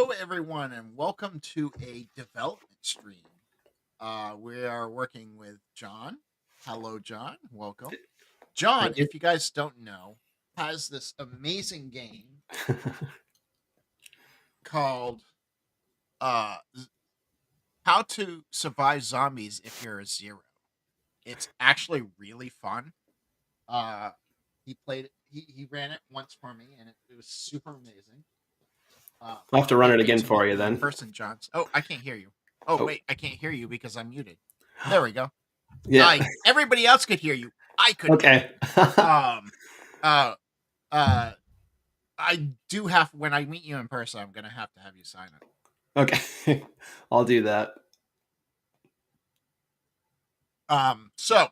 Hello, everyone, and welcome to a development stream. We are working with John. Hello, John. Welcome. John, Thank you. if you guys don't know, has this amazing game called How to Survive Zombies If You're a Zero. It's actually really fun. Uh, he played it, he ran it once for me, and it was super amazing. I'll have to run Can't it wait again to meet for you you in then. person, John. Oh, I can't hear you. Oh, Oh, wait, I can't hear you because I'm muted. There we go. yeah. Everybody else could hear you. I couldn't hear Okay. you. Uh uh I do have when I meet you in person, I'm gonna have to have you sign it. Okay. I'll do that. So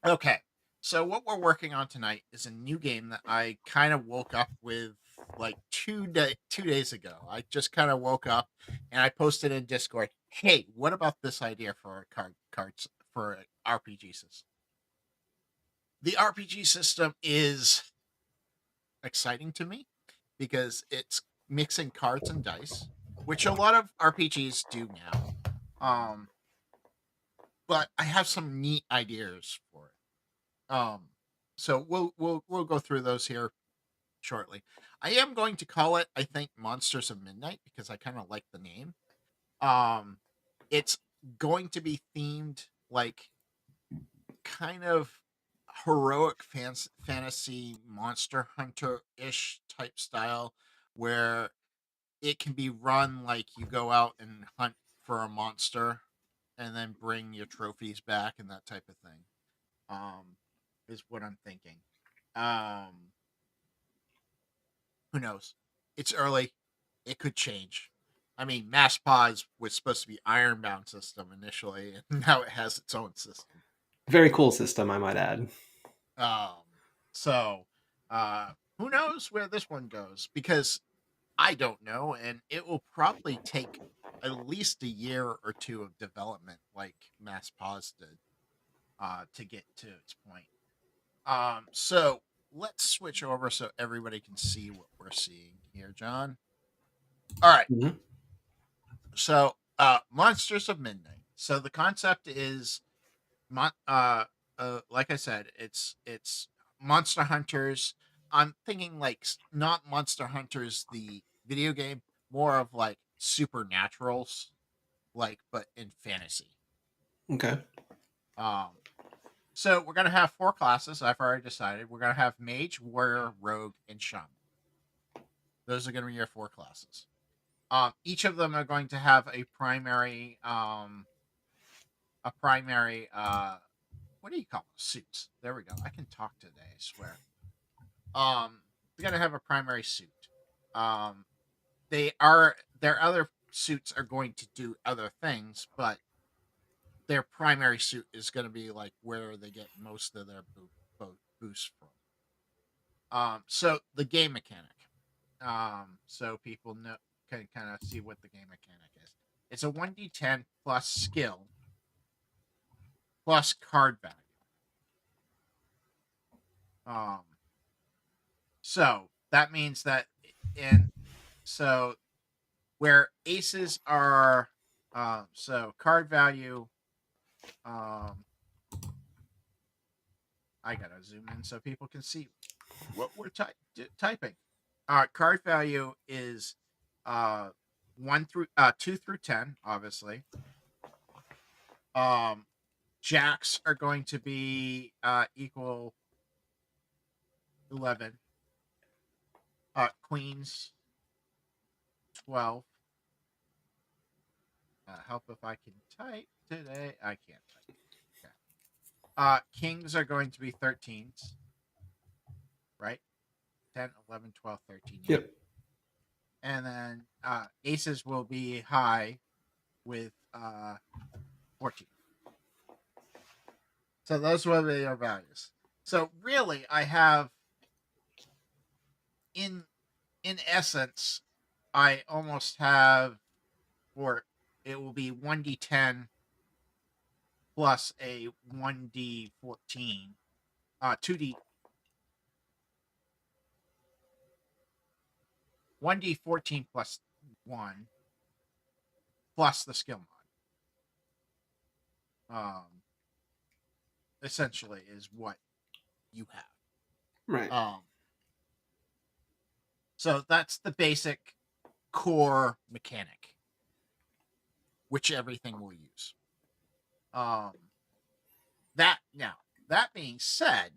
okay. So what we're working on tonight is a new game that I kind of woke up with like 2 days ago. I just kind of woke up and I posted in Discord, "Hey, what about this idea for a cards for an RPG system?" The RPG system is exciting to me because it's mixing cards and dice, which a lot of RPGs do now. Um, but I have some neat ideas for it. So we'll go through those here shortly. I am going to call it, I think, Monsters of Midnight because I kind of like the name. Um, it's going to be themed like kind of heroic fantasy monster hunter ish type style where it can be run like you go out and hunt for a monster and then bring your trophies back and that type of thing. Is what I'm thinking. Um, who knows? It's early. It could change. I mean, Mass Pause was supposed to be Ironbound system initially, and now it has its own system. Very cool system, I might add. Um, so who knows where this one goes? Because I don't know, and it will probably take at least a year or two of development, like Mass Pause did, to get to its point. So let's switch over so everybody can see what we're seeing here, John. All right. Mhm. So, Monsters of Midnight. So the concept is, mon- like I said, it's Monster Hunters. I'm thinking like not Monster Hunters the video game, more of like supernaturals, like but in fantasy. Okay. Um, so we're gonna have four classes. I've already decided. We're gonna have Mage, Warrior, Rogue, and Shaman. Those are gonna be your four classes. Each of them are going to have a primary what do you call them? Suits. There we go. I can talk today, I swear. We're gonna have a primary suit. Um their other suits are going to do other things, but their primary suit is gonna be like where they get most of their boost from. So the game mechanic. So people know can kind of see what the game mechanic is. It's a 1d10 plus skill plus card value. Um, so that means that in so where aces are so card value um I gotta zoom in so people can see what we're typing. Card value is uh 2 through 10, obviously. Um, jacks are going to be equal 11. Queens 12. Help if I can type today. I can't type. Okay. Kings are going to be 13s, right? 10, 11, 12, 13. Yeah. Yep. And then aces will be high with 14. So those will be your values. So really, I have in essence, I almost have, or it will be 1d10 plus a 1d14, 2d 1d14 plus one plus the skill mod. Essentially is what you have. Right. So that's the basic core mechanic, which everything will use. That being said,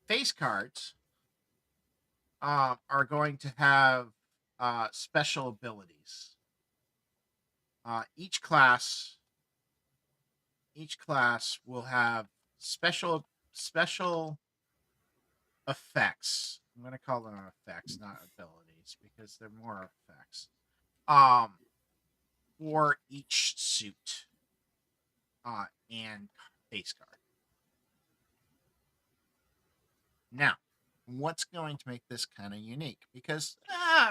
face cards are going to have special abilities. Each class will have special effects. I'm going to call them effects, not abilities, because they're more effects. For each suit and face card. Now, what's going to make this kind of unique? Because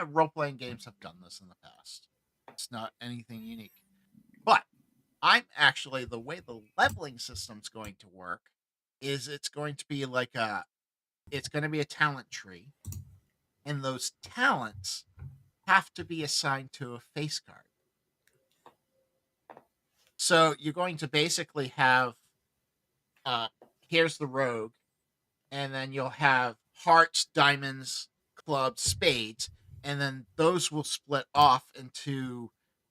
role playing games have done this in the past. It's not anything unique. But I'm actually, the way the leveling system's going to work is it's going to be like it's going to be a talent tree. And those talents have to be assigned to a face card. So you're going to basically have here's the rogue, and then you'll have hearts, diamonds, clubs, spades, and then those will split off into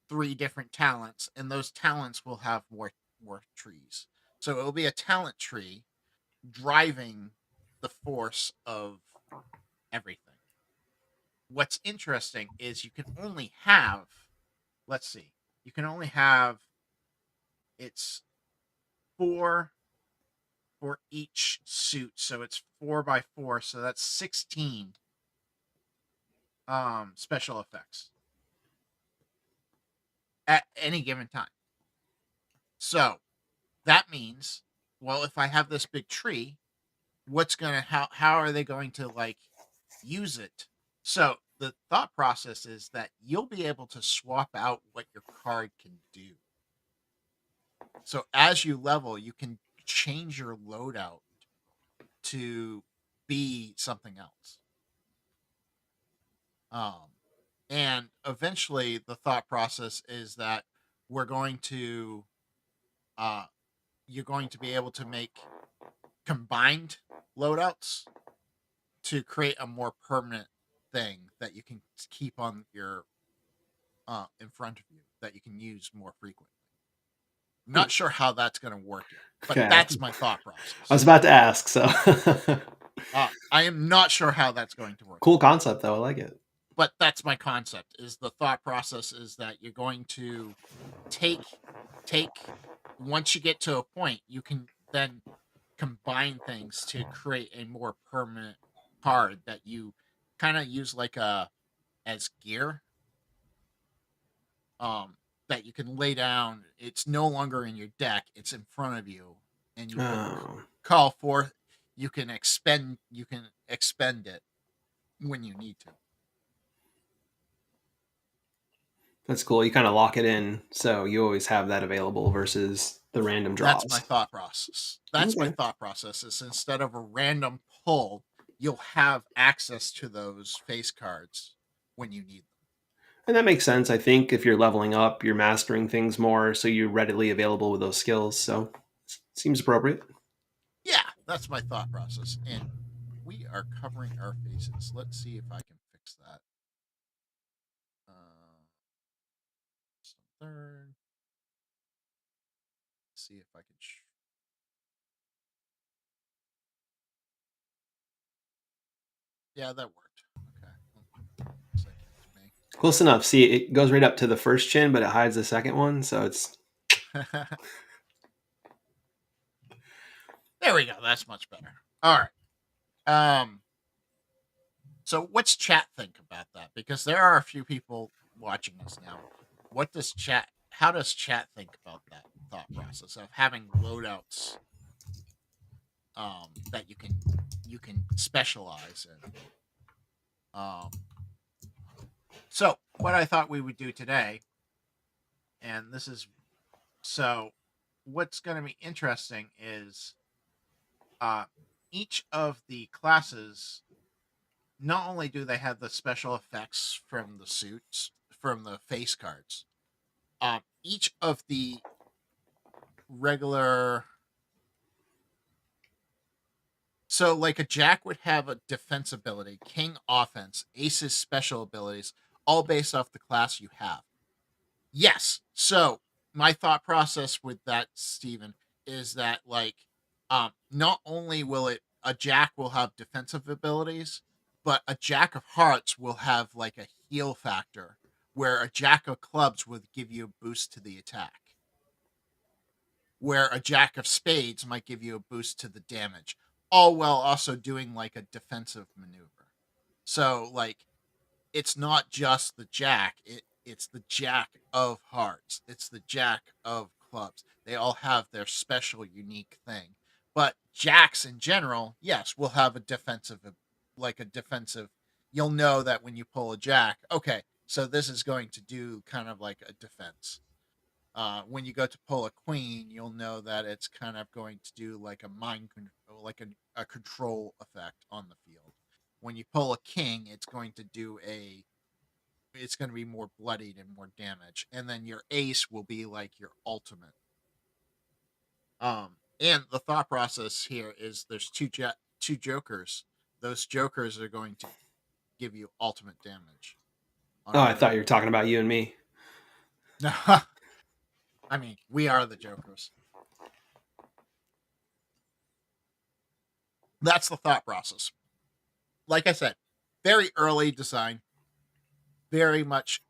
3 different talents, and those talents will have more trees. So it'll be a talent tree driving the force of everything. What's interesting is you can only have, let's see, you can only have, it's 4 for each suit, so it's 4x4, so that's 16 special effects at any given time. So that means, well, if I have this big tree, how are they going to like use it? So the thought process is that you'll be able to swap out what your card can do. So as you level, you can change your loadout to be something else. And eventually the thought process is that we're going to you're going to be able to make combined loadouts to create a more permanent thing that you can keep on your in front of you that you can use more frequently. I'm not sure how that's going to work yet, but Okay. that's my thought process. I was about to ask, so I am not sure how that's going to work. Cool concept, though. I like it. But that's my concept. Is the thought process is that you're going to take once you get to a point, you can then combine things to create a more permanent card that you kind of use like as gear. That you can lay down. It's no longer in your deck; it's in front of you, and you can call forth. You can expend it when you need to. That's cool. You kind of lock it in, so you always have that available versus the random draws. That's my thought process. My thought process is instead of a random pull, you'll have access to those face cards when you need them. And that makes sense. I think if you're leveling up, you're mastering things more, so you're readily available with those skills. So seems appropriate. Yeah, that's my thought process. And we are covering our faces. Let's see if I can fix that. Third. See if I can. Yeah, that worked. Okay. Close enough. See, it goes right up to the first chin, but it hides the second one, so it's. There we go. That's much better. All right. So what's chat think about that? Because there are a few people watching us now. How does chat think about that thought process of having loadouts that you can specialize in? So what I thought we would do today, and this is what's going to be interesting is each of the classes, not only do they have the special effects from the suits from the face cards. Each of the regular, so like a jack would have a defense ability, king offense, aces special abilities, all based off the class you have. Yes. So my thought process with that, Steven, is that like not only will it a jack will have defensive abilities, but a jack of hearts will have like a heal factor where a jack of clubs would give you a boost to the attack. Where a jack of spades might give you a boost to the damage, all while also doing like a defensive maneuver. So like it's not just the jack, it's the jack of hearts, it's the jack of clubs. They all have their special unique thing. But jacks in general, yes, will have a defensive, like a defensive, you'll know that when you pull a jack, okay, so this is going to do kind of like a defense. When you go to pull a queen, you'll know that it's kind of going to do like a mind control, like a control effect on the field. When you pull a king, it's going to be more bloodied and more damage. And then your ace will be like your ultimate. And the thought process here is there's two jokers. Those jokers are going to give you ultimate damage on Oh, I thought whatever. you were talking about you and me. I mean, we are the jokers. That's the thought process. Like I said, very early design, very much,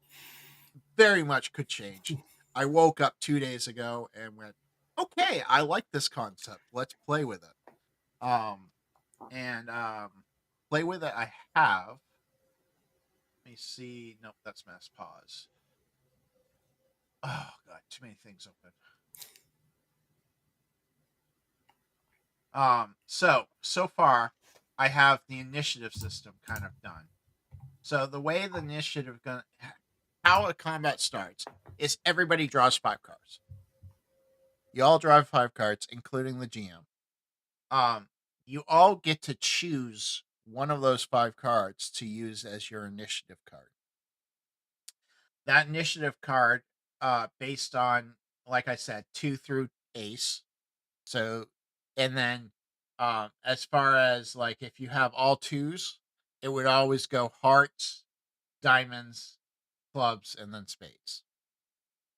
very much could change. I woke up 2 days ago and went, okay, I like this concept. Let's play with it. And play with it. I have. Let me see. Nope, that's mass pause. Oh god, too many things open. So far, I have the initiative system kind of done. So the way the initiative going, how a combat starts is everybody draws 5 cards. You all draw 5 cards, including the GM. Um, you all get to choose one of those 5 cards to use as your initiative card. That initiative card, based on, like I said, 2 through ace. So, and then, as far as like if you have all 2s, it would always go hearts, diamonds, clubs, and then spades,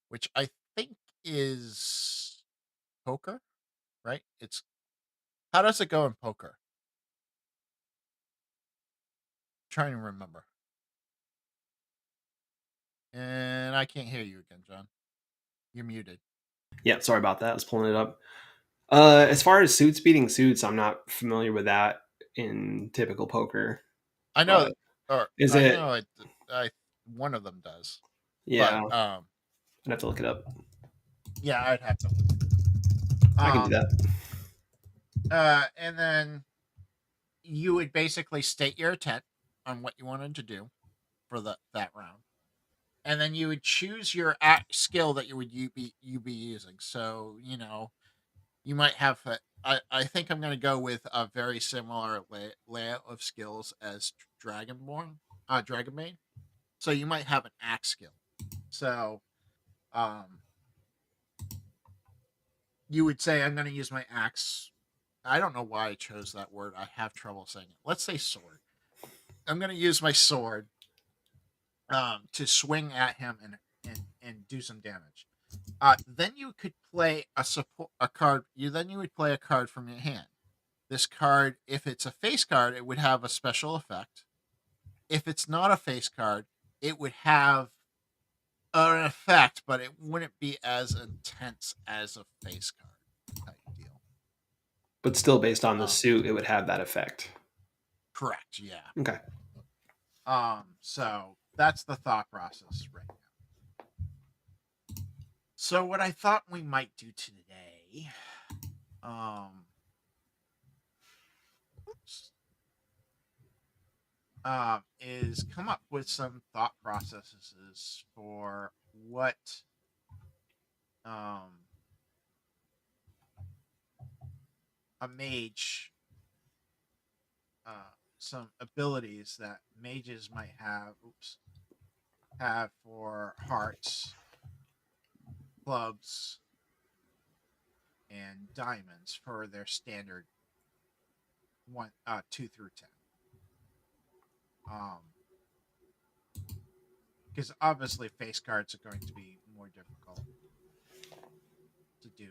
which I think is poker, right? It's how does it go in poker? Trying to remember. And I can't hear you again, John. You're muted. Yeah, sorry about that. I was pulling it up. As far as suits beating suits, I'm not familiar with that in typical poker. I know, But or is I it? know it. I one of them does, but Yeah, I'd have to look it up. yeah, I'd have to. I can do Um, that. and then you would basically state your intent on what you wanted to do for that round, and then you would choose your skill that you be using. So you might have. I think I'm going to go with a very similar layout of skills as Dragonbane. So you might have an axe skill. So um, you would say, I'm going to use my axe. I don't know why I chose that word. I have trouble saying it. Let's say sword. I'm going to use my sword to swing at him and do some damage. Then you could play a card. You would play a card from your hand. This card, if it's a face card, it would have a special effect. If it's not a face card, it would have an effect, but it wouldn't be as intense as a face card type deal. But still, based on the Um, suit, it would have that effect. Correct. Yeah. Okay. So that's the thought process right now. So what I thought we might do today, um, oops, is come up with some thought processes for what, um, a mage, some abilities that mages might have. Oops. have for hearts, clubs, and diamonds for their standard 2 through 10. Um, because obviously face cards are going to be more difficult to do.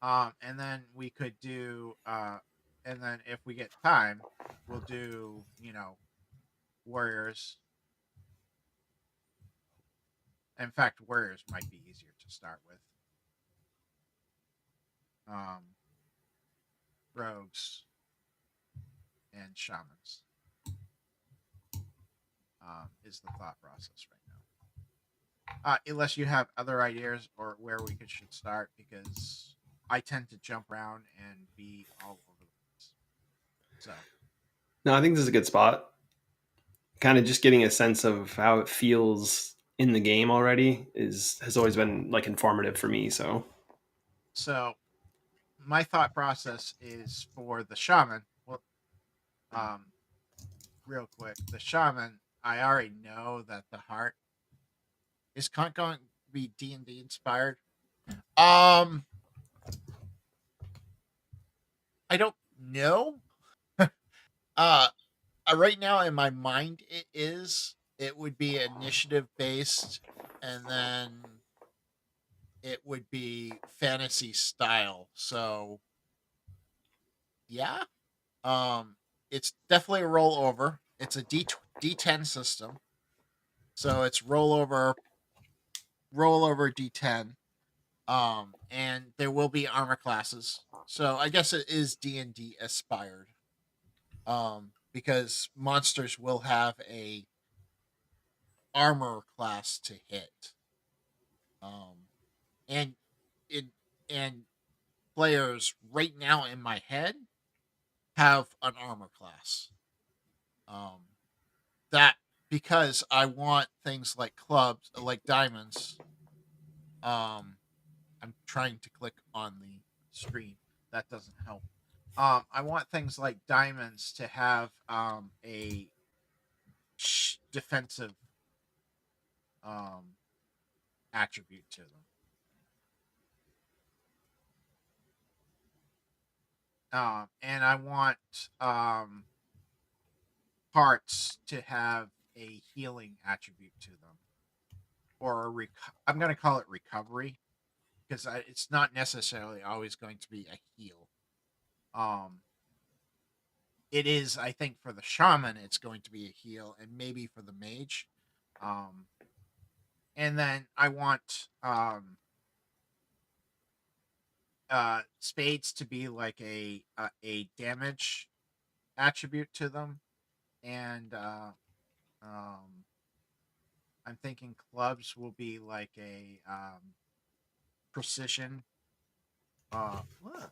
And then we could do, and then if we get time, we'll do, warriors. In fact, warriors might be easier to start with. Um, rogues and shamans is the thought process right now. Unless you have other ideas or where we should start, because I tend to jump around and be all over the place. So No, I think this is a good spot. Kind of just getting a sense of how it feels in the game already is has always been like informative for me. So so my thought process is for the shaman. Well, um, real quick, the shaman. I already know that the heart is going to be D&D inspired. Um, I don't know. uh, right now in my mind, it is. It would be initiative based, and then it would be fantasy style. So yeah, it's definitely a rollover. It's a D10 system, so it's rollover D10. And there will be armor classes. So I guess it is D&D aspired. Because monsters will have a armor class to hit. Um, and it and players right now in my head have an armor class. Um, that because I want things like clubs, like diamonds. Um, I'm trying to click on the screen. That doesn't help. I want things like diamonds to have a defensive um, attribute to them. And I want parts to have a healing attribute to them, or I'm going to call it recovery, because it's not necessarily always going to be a heal. Um, it is, I think, for the shaman, it's going to be a heal, and maybe for the mage. Um, and then I want spades to be like a damage attribute to them, and I'm thinking clubs will be like a precision, what?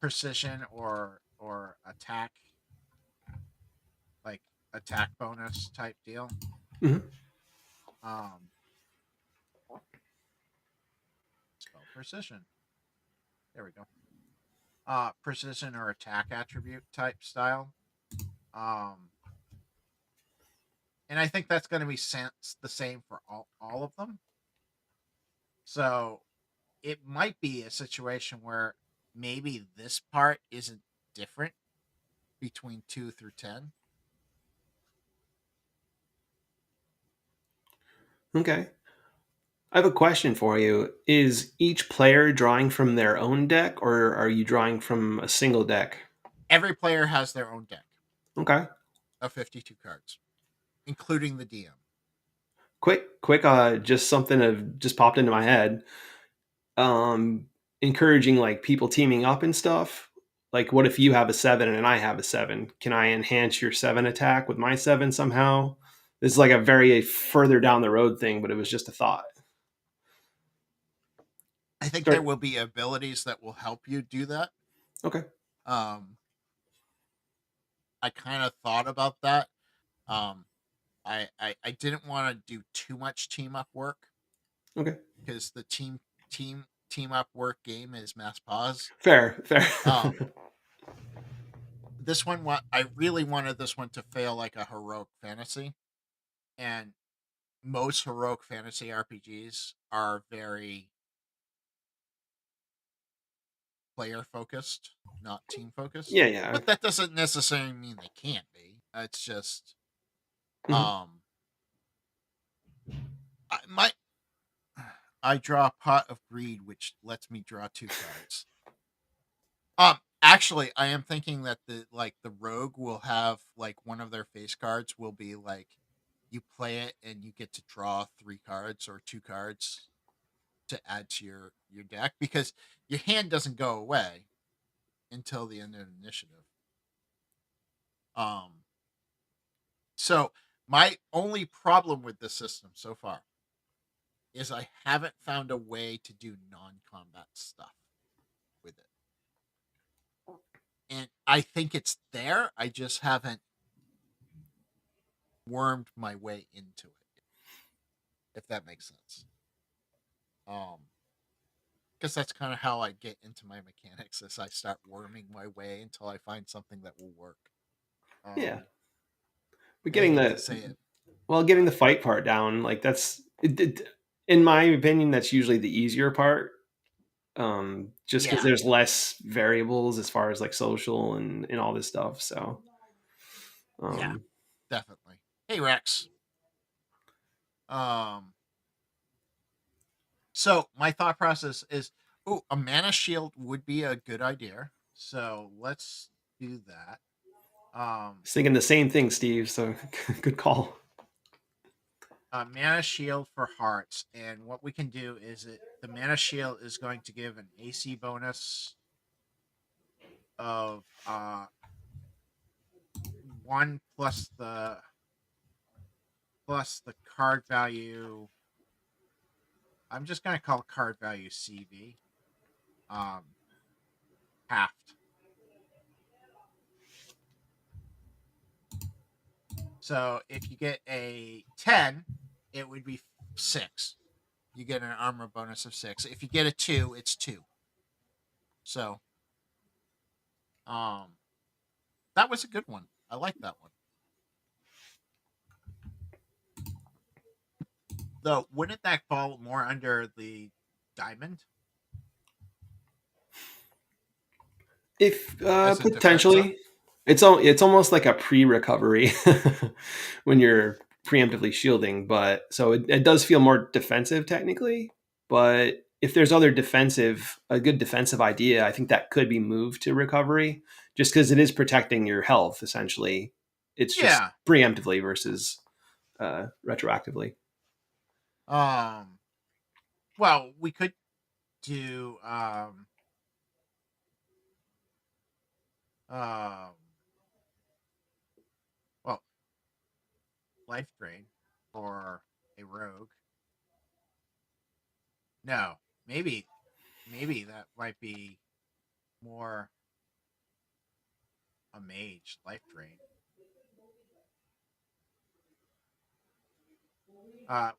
Precision or attack, like attack bonus type deal. mhm. Um, spell precision. There we go. Precision or attack attribute type style. Um, and I think that's going to be the same for all of them. So it might be a situation where maybe this part isn't different between 2 through 10. Okay. I have a question for you. Is each player drawing from their own deck, or are you drawing from a single deck? Every player has their own deck Okay. of 52 cards, including the DM. Quick. Just something that just popped into my head. Um, Encouraging like people teaming up and stuff. Like, what if you have a 7 and I have a 7? Can I enhance your 7 attack with my 7 somehow? This is like a very further down the road thing, but it was just a thought. I think there Start. will be abilities that will help you do that. Okay. Um, I kind of thought about that. Um, I didn't want to do too much team up work, Okay. because the team up work game is mass pause. Fair. Um, this one, what I really wanted this one to fail like a heroic fantasy, and most heroic fantasy RPGs are very player focused, not team focused. Yeah, yeah. But that doesn't necessarily mean they can't be. It's just Mhm. um my I draw a pot of greed, which lets me draw 2 cards. Actually, I am thinking that the rogue will have like one of their face cards will be like you play it and you get to draw 3 cards or 2 cards to add to your deck because your hand doesn't go away until the end of the initiative. Um, so my only problem with this system so far is I haven't found a way to do non-combat stuff with it. And I think it's there. I just haven't wormed my way into it, if that makes sense. Um, because that's kind of how I get into my mechanics as I start worming my way until I find something that will work. Yeah. Um, But I getting hate to the say it. getting the fight part down, like in my opinion, that's usually the easier part. Just because Yeah, there's less variables as far as like social and all this stuff. So, yeah, um, definitely. Hey Rex. Um, so my thought process is, oh, a mana shield would be a good idea. So let's do that. I was thinking the same thing, Steve. So, good call. Mana shield for hearts, and what we can do is the mana shield is going to give an AC bonus of 1 plus the card value. I'm just going to call card value CV. Um, halved. So if you get a 10, it would be 6. You get an armor bonus of 6. If you get a 2, it's 2. So, um, that was a good one. I like that one. Though, wouldn't that fall more under the diamond If as a defensa? potentially, it's almost like a pre-recovery when you're preemptively shielding, but so it does feel more defensive technically. But if there's a good defensive idea, I think that could be moved to recovery, just because it is protecting your health essentially. It's just Yeah. preemptively versus retroactively. Um. Well, we could do um. Well, life drain for a rogue. No, maybe that might be more a mage life drain.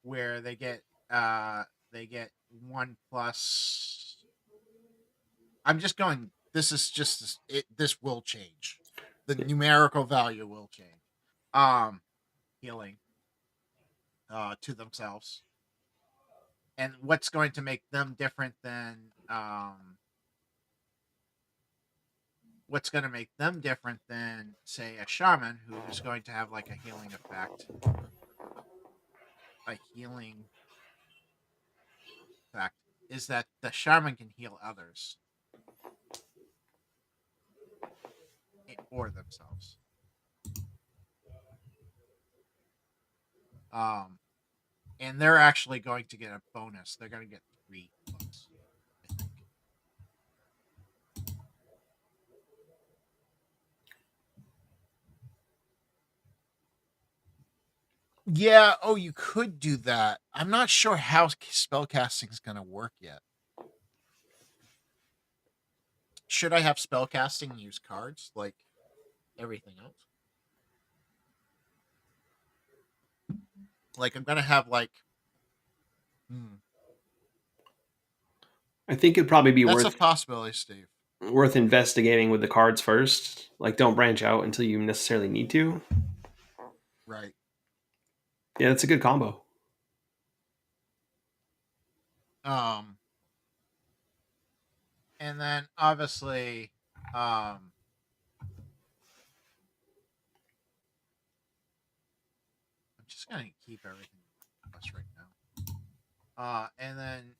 Where they get 1 plus. I'm just going. This is just it. This will change. The Yeah. numerical value will change. Um, healing to themselves, and what's going to make them different than what's going to make them different than say a shaman who's going to have like a healing effect, a healing effect is that the shaman can heal others or themselves. Um, and they're actually going to get a bonus. They're going to get 3 plus, I think. Yeah. Oh, you could do that. I'm not sure how spellcasting is going to work yet. Should I have spellcasting use cards like everything else? Like I'm going to have like. Hmm, I think it'd probably be that's a possibility, Steve. worth investigating with the cards first. Like, don't branch out until you necessarily need to. Right. Yeah, that's a good combo. Um, and then obviously, um, I'm just gonna keep everything plus right now. And then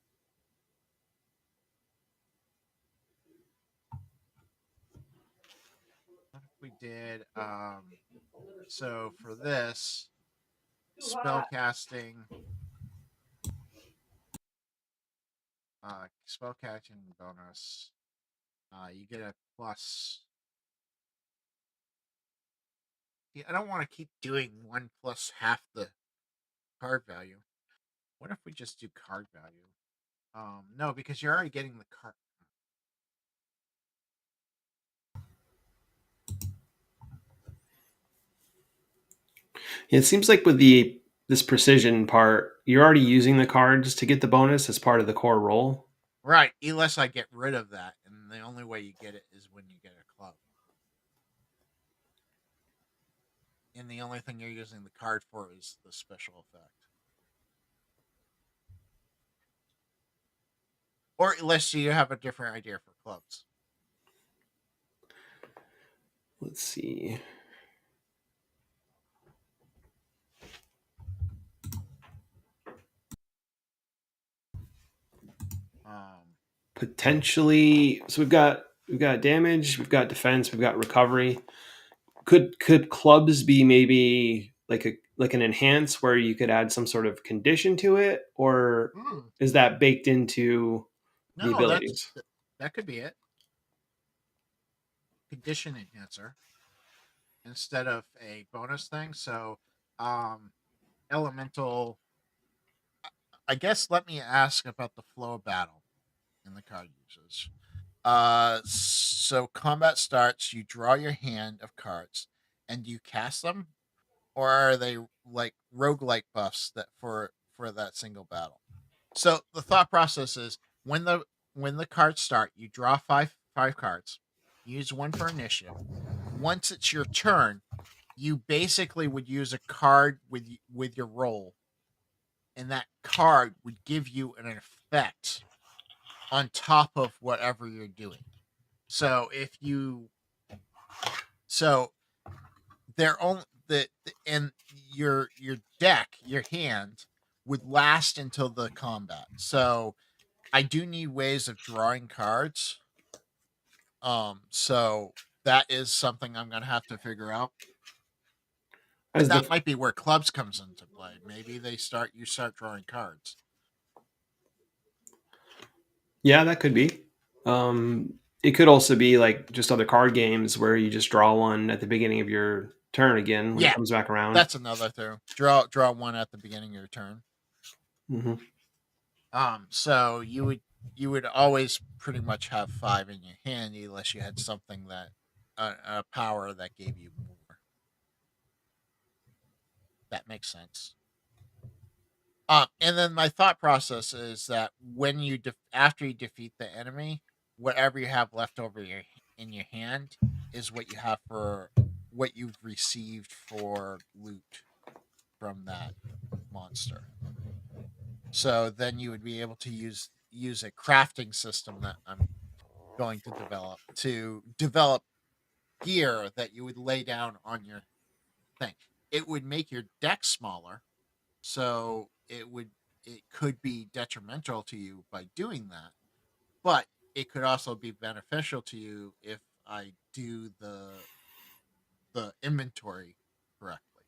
what if we did? So for this spell casting, spell casting bonus, you get a plus. Yeah, I don't want to keep doing one plus half the card value. What if we just do card value? No, because you're already getting the card. It seems like with the this precision part, you're already using the cards to get the bonus as part of the core roll. Right, unless I get rid of that, and the only way you get it is when you get a club. And the only thing you're using the card for is the special effect. Or unless you have a different idea for clubs. Let's see. Um, Potentially, so we've got damage, we've got defense, we've got recovery. Could clubs be maybe like an enhance where you could add some sort of condition to it, or mm, is that baked into the no, abilities? that could be it. Condition enhancer instead of a bonus thing. So, um, elemental. I guess let me ask about the flow of battle in the card uses. So combat starts. You draw your hand of cards, and you cast them, or are they like roguelike buffs that for that single battle? So the thought process is when the cards start, you draw five cards. Use one for initiative. Once it's your turn, you basically would use a card with your roll, and that card would give you an effect on top of whatever you're doing. So if you so they're only and your deck, your hand would last until the combat. So I do need ways of drawing cards. So that is something I'm gonna have to figure out. And As that the might be where clubs comes into play. Maybe you start drawing cards. Yeah, that could be. It could also be like just other card games where you just draw one at the beginning of your turn again when it Yeah, comes back around. that's another thing. Draw one at the beginning of your turn. Hmm. So you would always pretty much have five in your hand unless you had something that a power that gave you more. That makes sense. And then my thought process is that when after you defeat the enemy, whatever you have left over in your hand is what you have for what you've received for loot from that monster. So then you would be able to use a crafting system that I'm going to develop gear that you would lay down on your thing. It would make your deck smaller, so it could be detrimental to you by doing that, but it could also be beneficial to you if I do the inventory correctly.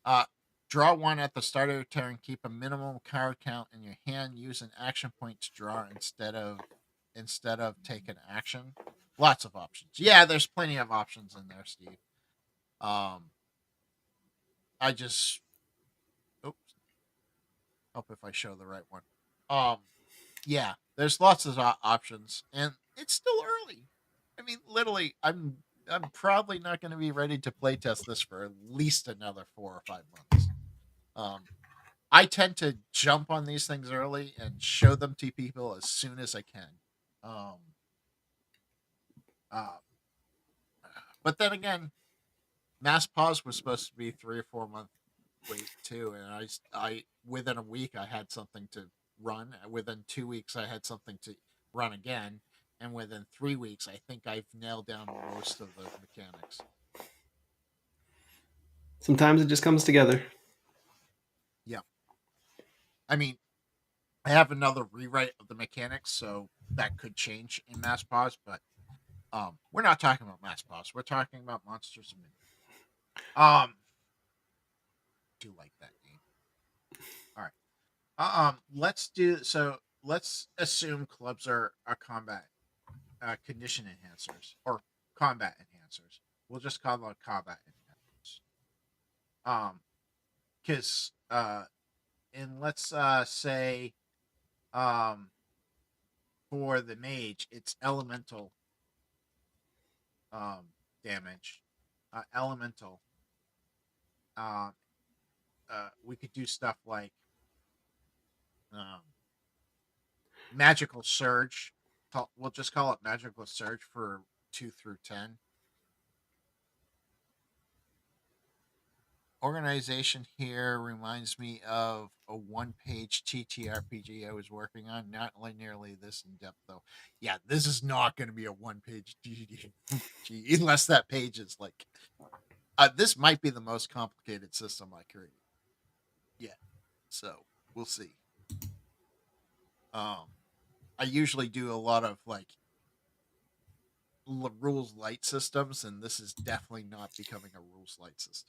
Uh, Draw one at the start of your turn. Keep a minimum card count in your hand. Use an action point to draw instead of take an action. Lots of options. Yeah, there's plenty of options in there, Steve. Um, I just oops. Hope if I show the right one. Um, yeah, there's lots of options, and it's still early. I mean, literally, I'm probably not going to be ready to playtest this for at least another 4 or 5 months. Um, I tend to jump on these things early and show them to people as soon as I can. Um, uh, but then again, Mass Pause was supposed to be 3 or 4 months. weight too, and I within a week I had something to run. Within 2 weeks I had something to run again, and within 3 weeks I think I've nailed down most of the mechanics. Sometimes it just comes together. Yeah, I mean I have another rewrite of the mechanics, so that could change in Mass Pause, but we're not talking about Mass Pause. We're talking about Monsters of Min. Do like that game. All right. Let's do so. Let's assume clubs are combat condition enhancers or combat enhancers. We'll just call them combat enhancers. Because and let's say um for the mage, it's elemental um damage. Elemental. Um, we could do stuff like um magical surge. We'll just call it magical surge for 2 through 10. Organization here reminds me of a one-page TTRPG I was working on. Not like nearly this in depth though. Yeah, this is not going to be a one-page TTRPG unless that page is like. This might be the most complicated system I created. Yeah, so we'll see. Um, I usually do a lot of like rules light systems, and this is definitely not becoming a rules light system.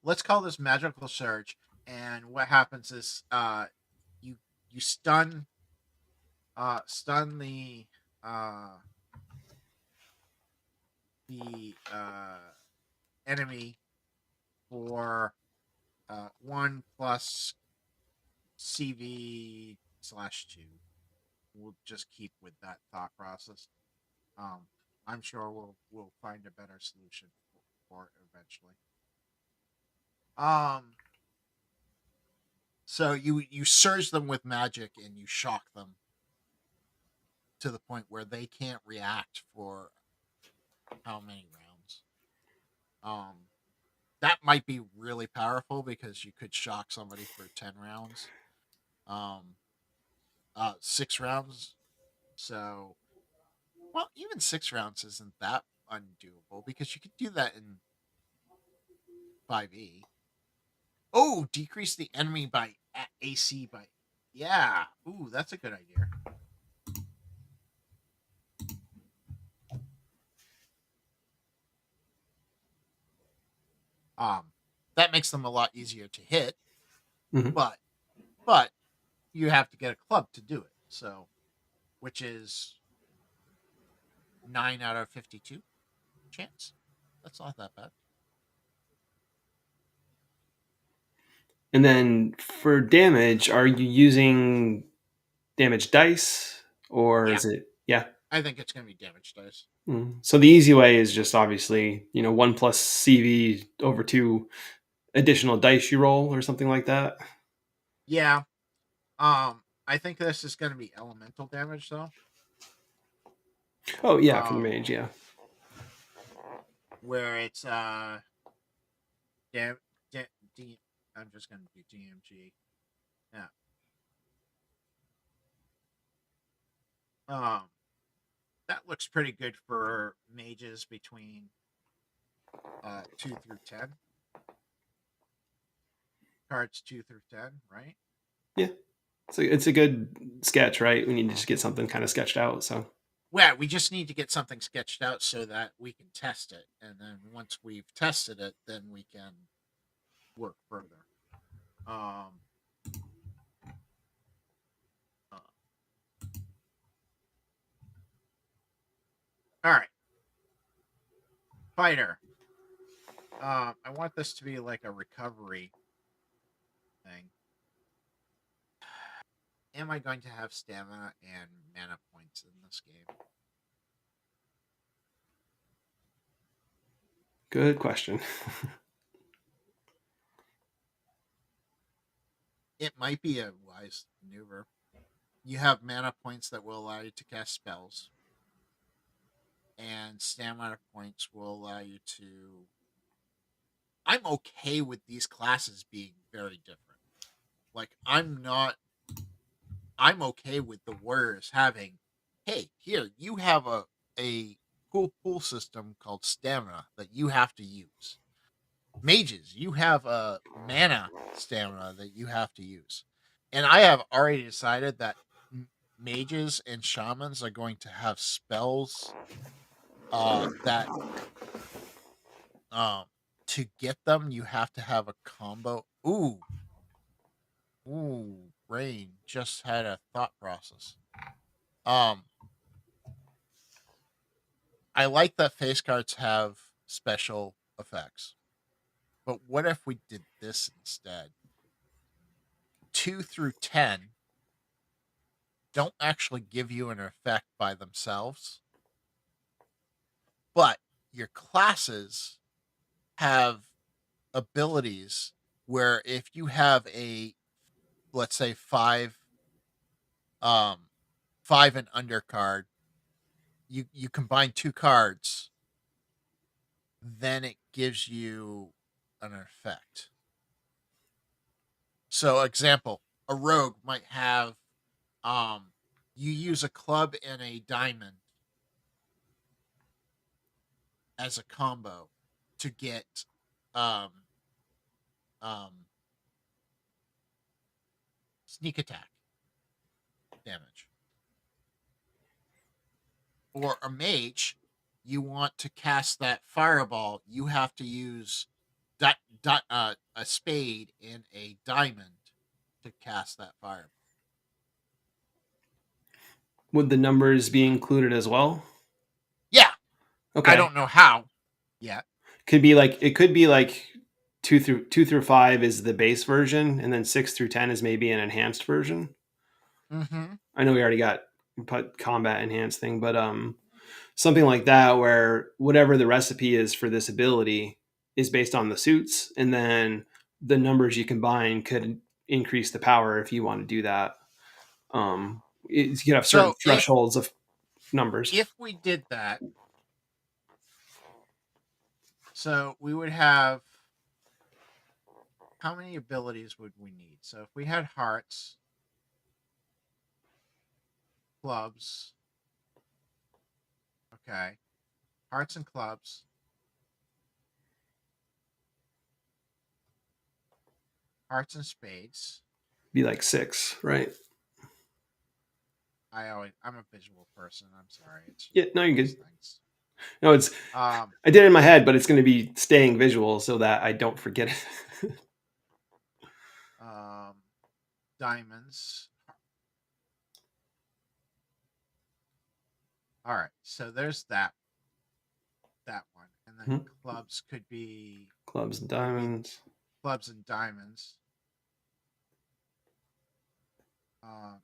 Let's call this magical surge, and what happens is you you stun uh the enemy for 1 plus CV/2. We'll just keep with that thought process. Um, I'm sure we'll find a better solution for it eventually. Um, so you surge them with magic and you shock them to the point where they can't react for how many rounds. Um, that might be really powerful because you could shock somebody for 10 rounds, um, 6 rounds. So, well, even 6 rounds isn't that undoable because you could do that in 5e. Oh, decrease the enemy by AC by. Yeah. Ooh, that's a good idea. Um, that makes them a lot easier to hit, Mhm. but but you have to get a club to do it. So, which is 9 out of 52 chance. That's not that bad. And then for damage, are you using damage dice or Yeah, is it? Yeah. I think it's gonna be damage dice. So the easy way is just obviously, 1 plus CV over 2 additional dice you roll or something like that. Yeah. I think this is gonna be elemental damage though. Oh yeah, for the Um, mage, yeah. where it's dam, da, D. I'm just gonna do DMG. Yeah. Um, that looks pretty good for mages between 2 through 10. Cards 2 through 10, right? Yeah. So it's a good sketch, right? We need to just get something kind of sketched out. So Well, we just need to get something sketched out so that we can test it, and then once we've tested it, then we can work further. Um, uh, all right, fighter. I want this to be like a recovery thing. Am I going to have stamina and mana points in this game? good question. It might be a wise maneuver. You have mana points that will allow you to cast spells, and stamina points will allow you to I'm okay with these classes being very different. Like I'm okay with the warriors having, hey, here you have a cool pool system called stamina that you have to use. Mages, you have a mana stamina that you have to use. And I have already decided that mages and shamans are going to have spells that um to get them you have to have a combo. Ooh, brain just had a thought process. Um I like that face cards have special effects. But what if we did this instead? 2 through 10 don't actually give you an effect by themselves, but your classes have abilities where if you have a, let's say, um 5 and under card, you combine two cards, then it gives you an effect. So example, a rogue might have, um you use a club and a diamond as a combo to get um um sneak attack damage. Or a mage, you want to cast that fireball, you have to use a spade and a diamond to cast that fireball. Would the numbers be included as well? Yeah, I Okay. don't know how yet. It could be like 2 through 5 is the base version, and then 6 through 10 is maybe an enhanced version. Mm-hmm. I know we already got put combat enhanced thing, but something like that where whatever the recipe is for this ability is based on the suits, and then the numbers you combine could increase the power if you want to do that. You could have certain So thresholds of numbers. if we did that, so we would have, how many abilities would we need? So if we had hearts, clubs, okay, hearts and clubs, hearts and spades. Be like 6, right? I'm a visual person. I'm sorry. It's just Yeah, no, one of you're those good. things. No, it's Um, I did it in my head, but it's going to be staying visual so that I don't forget it. um, diamonds. All right, so there's that one, and then Mhm. clubs could be Clubs and would be diamonds. clubs and diamonds. Uh,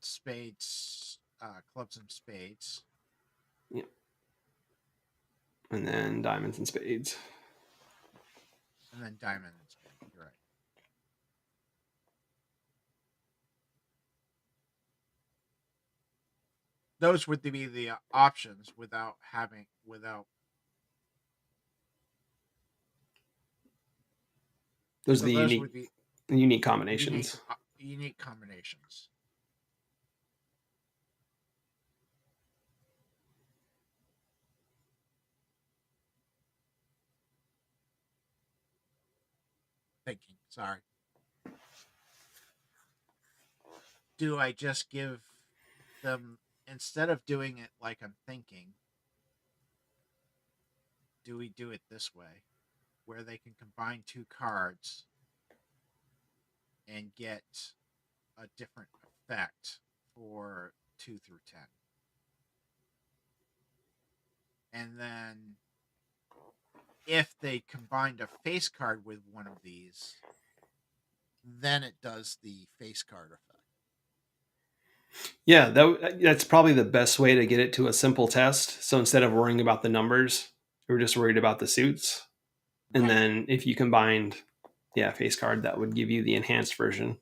spades, clubs and spades, Yeah. And then diamonds and spades. and then diamond and spade. You're right. Those would be the options without. Those are So the those would be unique unique combinations. unique combinations. Thinking. Sorry. Do I just give them, instead of doing it like I'm thinking? Do we do it this way, where they can combine two cards and get a different effect for 2 through 10? And then if they combined a face card with one of these, then it does the face card effect. Yeah, that's probably the best way to get it to a simple test. So instead of worrying about the numbers, we're just worried about the suits. And Right. then if you combined, yeah, face card, that would give you the enhanced version.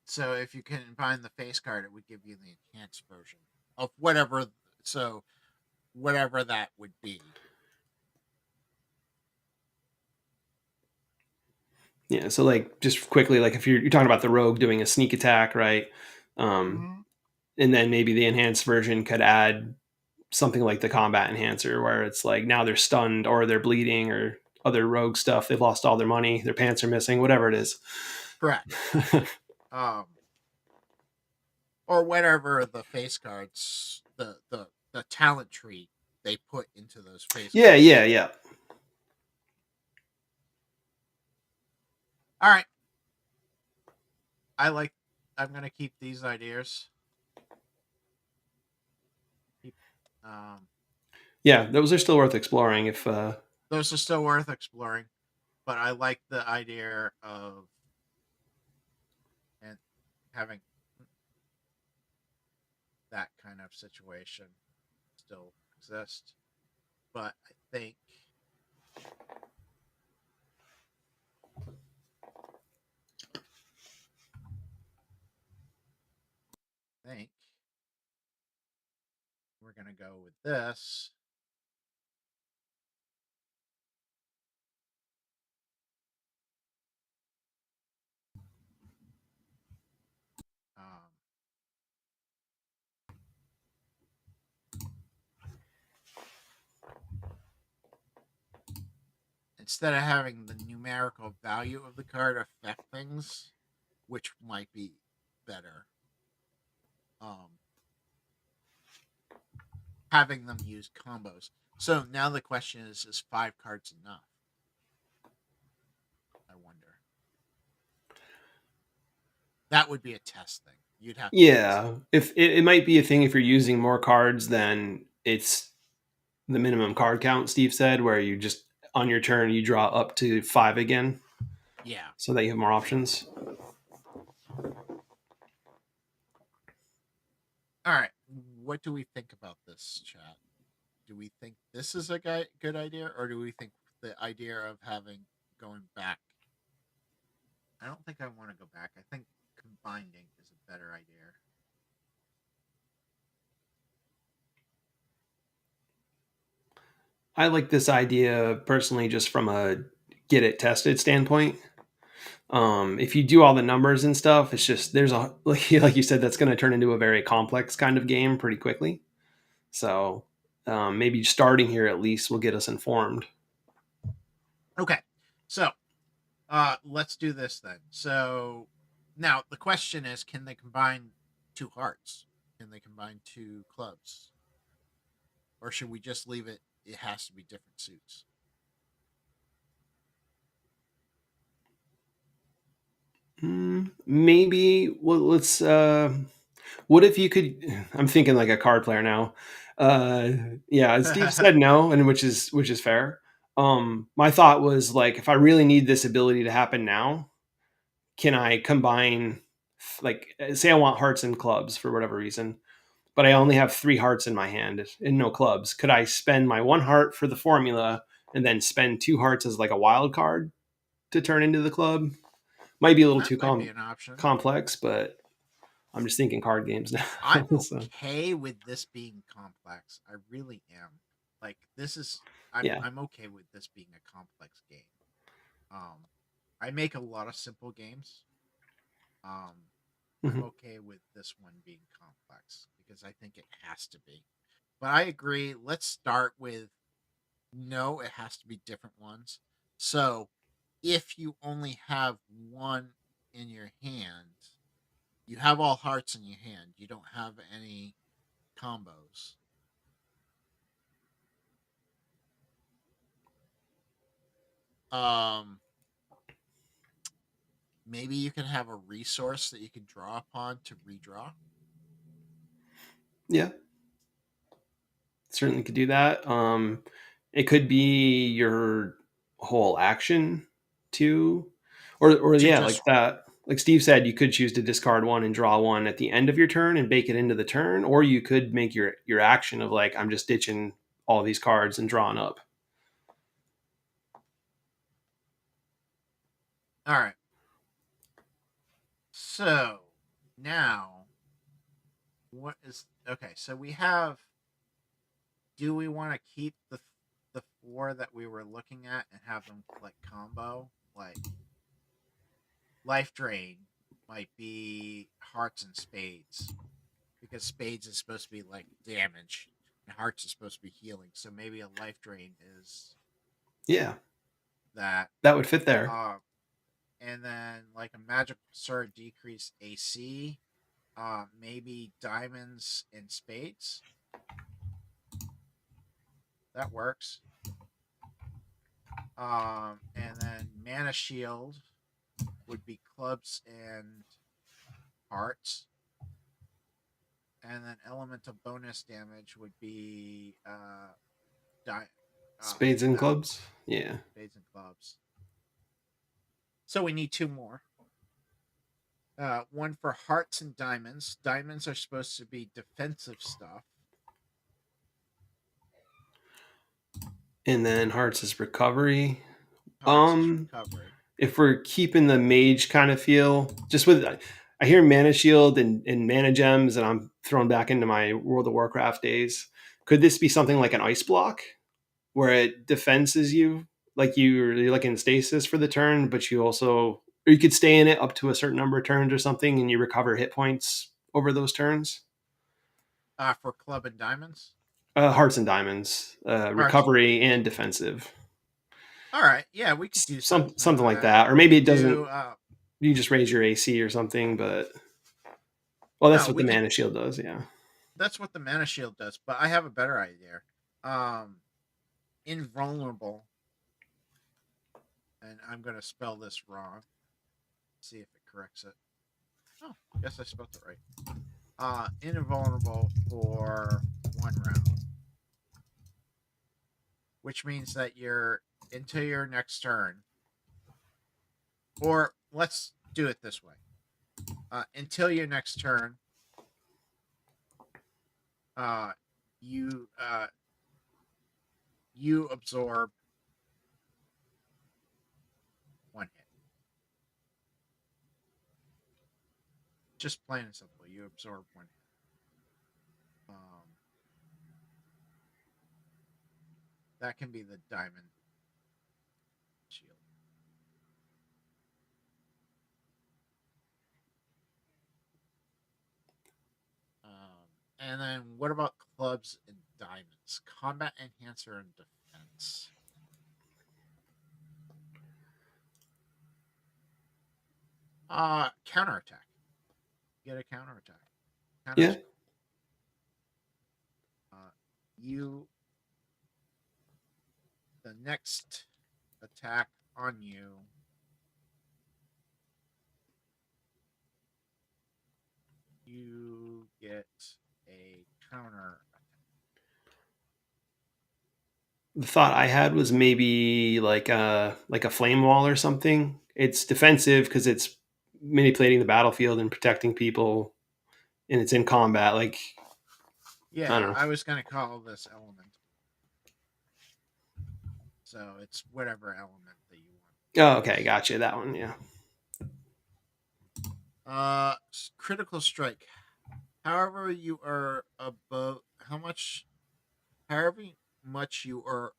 So if you combine the face card, it would give you the enhanced version of whatever. So whatever that would be. Yeah, so like just quickly, like if you're talking about the rogue doing a sneak attack, right? Um, Mm-hmm. and then maybe the enhanced version could add something like the combat enhancer, where it's like now they're stunned or they're bleeding or other rogue stuff. They've lost all their money, their pants are missing, whatever it is. Correct. Um, or whatever the face cards, the talent tree they put into those face Yeah, cards. yeah, yeah. All right, I like. I'm gonna keep these ideas. Keep, um, Yeah, those are still worth exploring if those are still worth exploring, but I like the idea of and having that kind of situation still exist. But I think we're gonna go with this. Um, Instead of having the numerical value of the card affect things, which might be better. Um, Having them use combos. So now the question is 5 cards enough? I wonder. That would be a test thing. You'd have to test yeah, if it might be a thing if you're using more cards than it's the minimum card count, Steve said, where you just on your turn you draw up to 5 again, it. Yeah. so that you have more options. All right. What do we think about this, chat? Do we think this is a good idea, or do we think the idea of having going back? I don't think I want to go back. I think combining is a better idea. I like this idea personally, just from a get it tested standpoint. If you do all the numbers and stuff, it's just there's a like you said, that's going to turn into a very complex kind of game pretty quickly. So maybe starting here at least will get us informed. Okay. So let's do this then. So now the question is, can they combine 2 hearts? Can they combine 2 clubs? Or should we just leave it? It has to be different suits. Maybe well, let's. What if you could? I'm thinking like a card player now. Uh, yeah, Steve said no, and which is fair. My thought was like, if I really need this ability to happen now, can I combine like say I want hearts and clubs for whatever reason, but I only have 3 hearts in my hand and no clubs. Could I spend my 1 heart for the formula and then spend 2 hearts as like a wild card to turn into the club? Might be a little That too might be an option. complex, but I'm just thinking card games I'm now. So okay with this being complex. I really am. Like this is yeah. I'm okay with this being a complex game. Um I make a lot of simple games. Um I'm Mhm. okay with this one being complex because I think it has to be. But I agree, let's start with no, it has to be different ones. So, if you only have one in your hand, you have all hearts in your hand. You don't have any combos. Um, Maybe you can have a resource that you can draw upon to redraw. Yeah, certainly could do that. It could be your whole action too, or To yeah, just like that. Like Steve said, you could choose to discard one and draw one at the end of your turn and bake it into the turn, or you could make your action of like I'm just ditching all these cards and drawing up. all right. So now, what is okay? So we have. Do we want to keep the 4 that we were looking at and have them like combo? Like life drain might be hearts and spades, because spades is supposed to be like damage and hearts is supposed to be healing. So maybe a life drain is Yeah, that. that would fit there. Um, and then like a magic sword decrease AC. Maybe diamonds and spades. That works. And then mana shield would be clubs and hearts. And then elemental bonus damage would be di- Spades and diamonds, clubs. Yeah. spades, and clubs. So we need two more. One for hearts and diamonds. Diamonds are supposed to be defensive stuff. And then hearts is recovery. Hearts is Um, recovery. if we're keeping the mage kind of feel, just with I hear mana shield and mana gems, and I'm thrown back into my World of Warcraft days. Could this be something like an ice block, where it defenses you, like you're like in stasis for the turn, but you also, or you could stay in it up to a certain number of turns or something, and you recover hit points over those turns. For club and diamonds. Hearts and diamonds, Hearts and recovery diamonds. and defensive, All right. Yeah, we could do something something like that. that, or We maybe could it doesn't. do. You just raise your AC or something, but well, that's No, what the we could. mana shield does. Yeah. That's what the mana shield does. But I have a better idea. Um, invulnerable, and I'm gonna spell this wrong. See if it corrects it. Oh, yes, I spelled it right. Invulnerable for 1 round, which means that you're until your next turn, or let's do it this way. Until your next turn, uh, you you absorb 1 hit. Just plain and simple, you absorb 1 hit. Um, that can be the diamond shield. And then what about clubs and diamonds? Combat enhancer and defense. Counterattack. Get a counterattack. Counter Yeah. spell. Uh, you the next attack on you, you get a counter. The thought I had was maybe like a flame wall or something. It's defensive because it's manipulating the battlefield and protecting people, and it's in combat. Like, I Yeah, don't know. I was gonna call this element. So it's whatever element that you want. Oh, okay, gotcha. That one, yeah. Critical strike. However, you are above how much? However much you are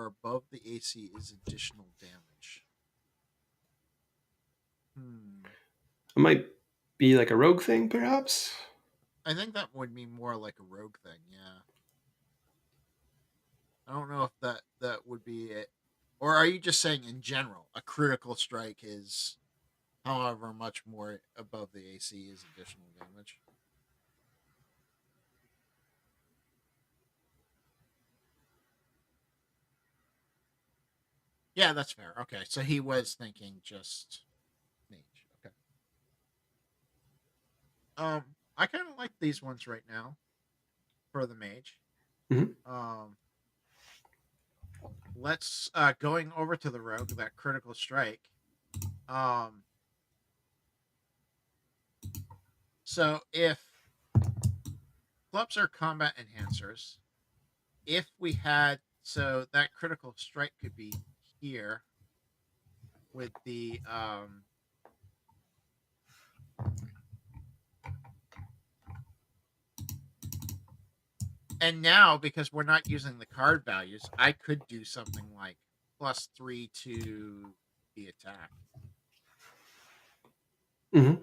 above the AC is additional damage. Hmm. It might be like a rogue thing, perhaps. I think that would be more like a rogue thing. Yeah. I don't know if that would be it, or are you just saying in general a critical strike is however much more above the AC is additional damage? Yeah, that's fair. Okay, so he was thinking just mage. Okay. I kind of like these ones right now for the mage. Hmm. Um, let's going over to the rogue, that critical strike. Um, so if clubs are combat enhancers, if we had so that critical strike could be here with the and now because we're not using the card values, I could do something like +3 to the attack. Hmm.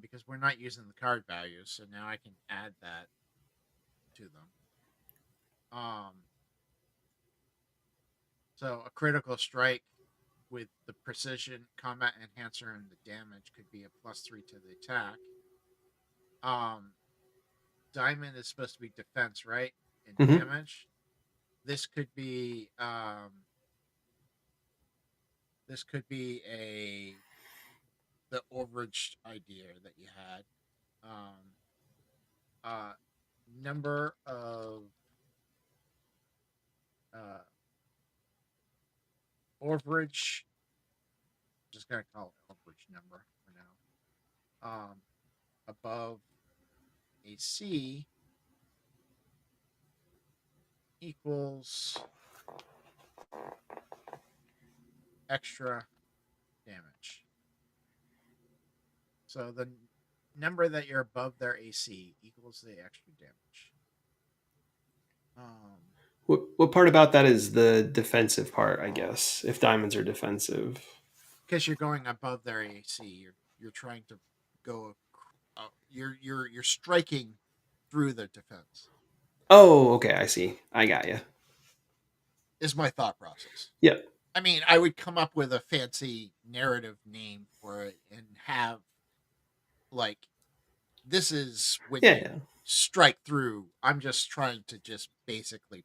Because we're not using the card values, so now I can add that to them. Um, so a critical strike with the precision, combat enhancer, and the damage could be a +3 to the attack. Um, diamond is supposed to be defense, right? And Hmm. damage. This could be a the overage idea that you had. Um, uh, number of uh, overage. Just gonna call it overage number for now. Above a C equals extra damage. So the number that you're above their AC equals the extra damage. Um, What part about that is the defensive part? I guess if diamonds are defensive. because you're going above their AC, you're trying to go. You're striking through the defense. Oh, okay. I see. I got you. Is my thought process. Yep. I mean, I would come up with a fancy narrative name for it and have like this is when Yeah. you Yeah. strike through. I'm just trying to just basically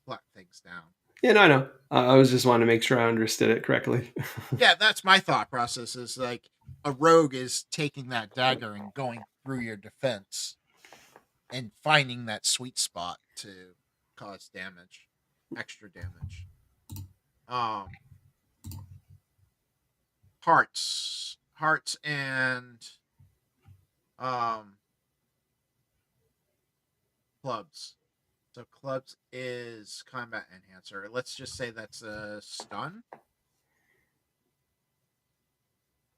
put things down. Yeah. No, I know. I was just wanting to make sure I understood it correctly. Yeah, that's my thought process. Is like a rogue is taking that dagger and going through your defense and finding that sweet spot to cause damage, extra damage. Um, hearts, and um clubs. So clubs is combat enhancer. Let's just say that's a stun,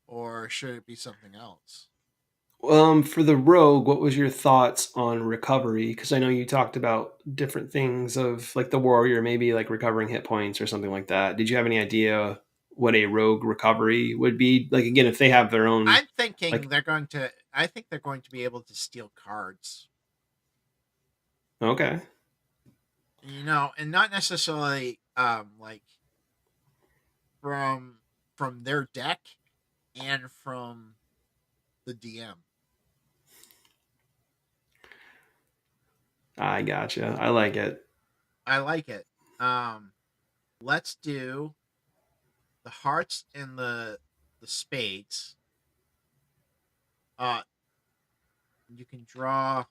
or should it be something else? For the rogue, what was your thoughts on recovery? Because I know you talked about different things of like the warrior, maybe like recovering hit points or something like that. Did you have any idea what a rogue recovery would be? Like again, if they have their own, I'm thinking like, they're going to. I think they're going to be able to steal cards. okay, And not necessarily like from their deck and from the DM. I gotcha. I like it. I like it. Um, let's do the hearts and the spades. Uh, you can draw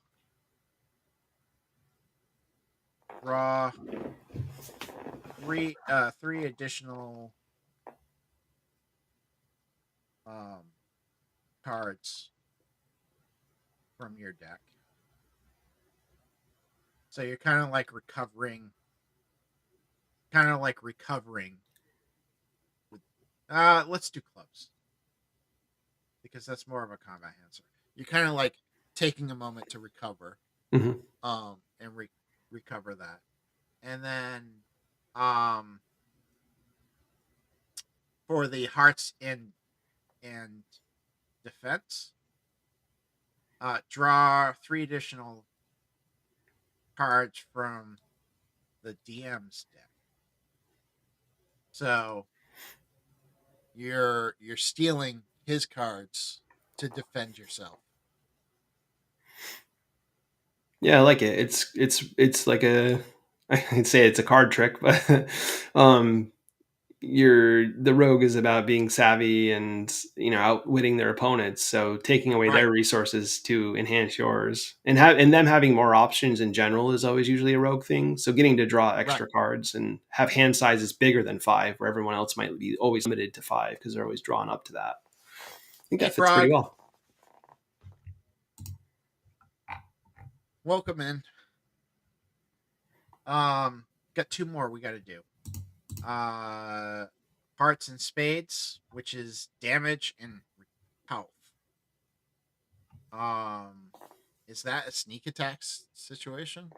three additional um cards from your deck. So you're kind of like recovering with let's do clubs because that's more of a combat answer. You're kind of like taking a moment to recover Hmm. and recover that. And then um for the hearts and defense, draw three additional cards from the DM's deck. So you're stealing his cards to defend yourself. Yeah, I like it. It's like a I'd say it's a card trick, but um, the rogue is about being savvy and outwitting their opponents, so taking away Right, their resources to enhance yours and them having more options in general is always usually a rogue thing, so getting to draw right. extra cards and have hand sizes bigger than five where everyone else might be always limited to five because they're always drawn up to that. I think Hey, that fits pretty Frog, well. welcome in. Got two more we got to do. Uh, hearts and spades, which is damage and health. Um, is that a sneak attack situation?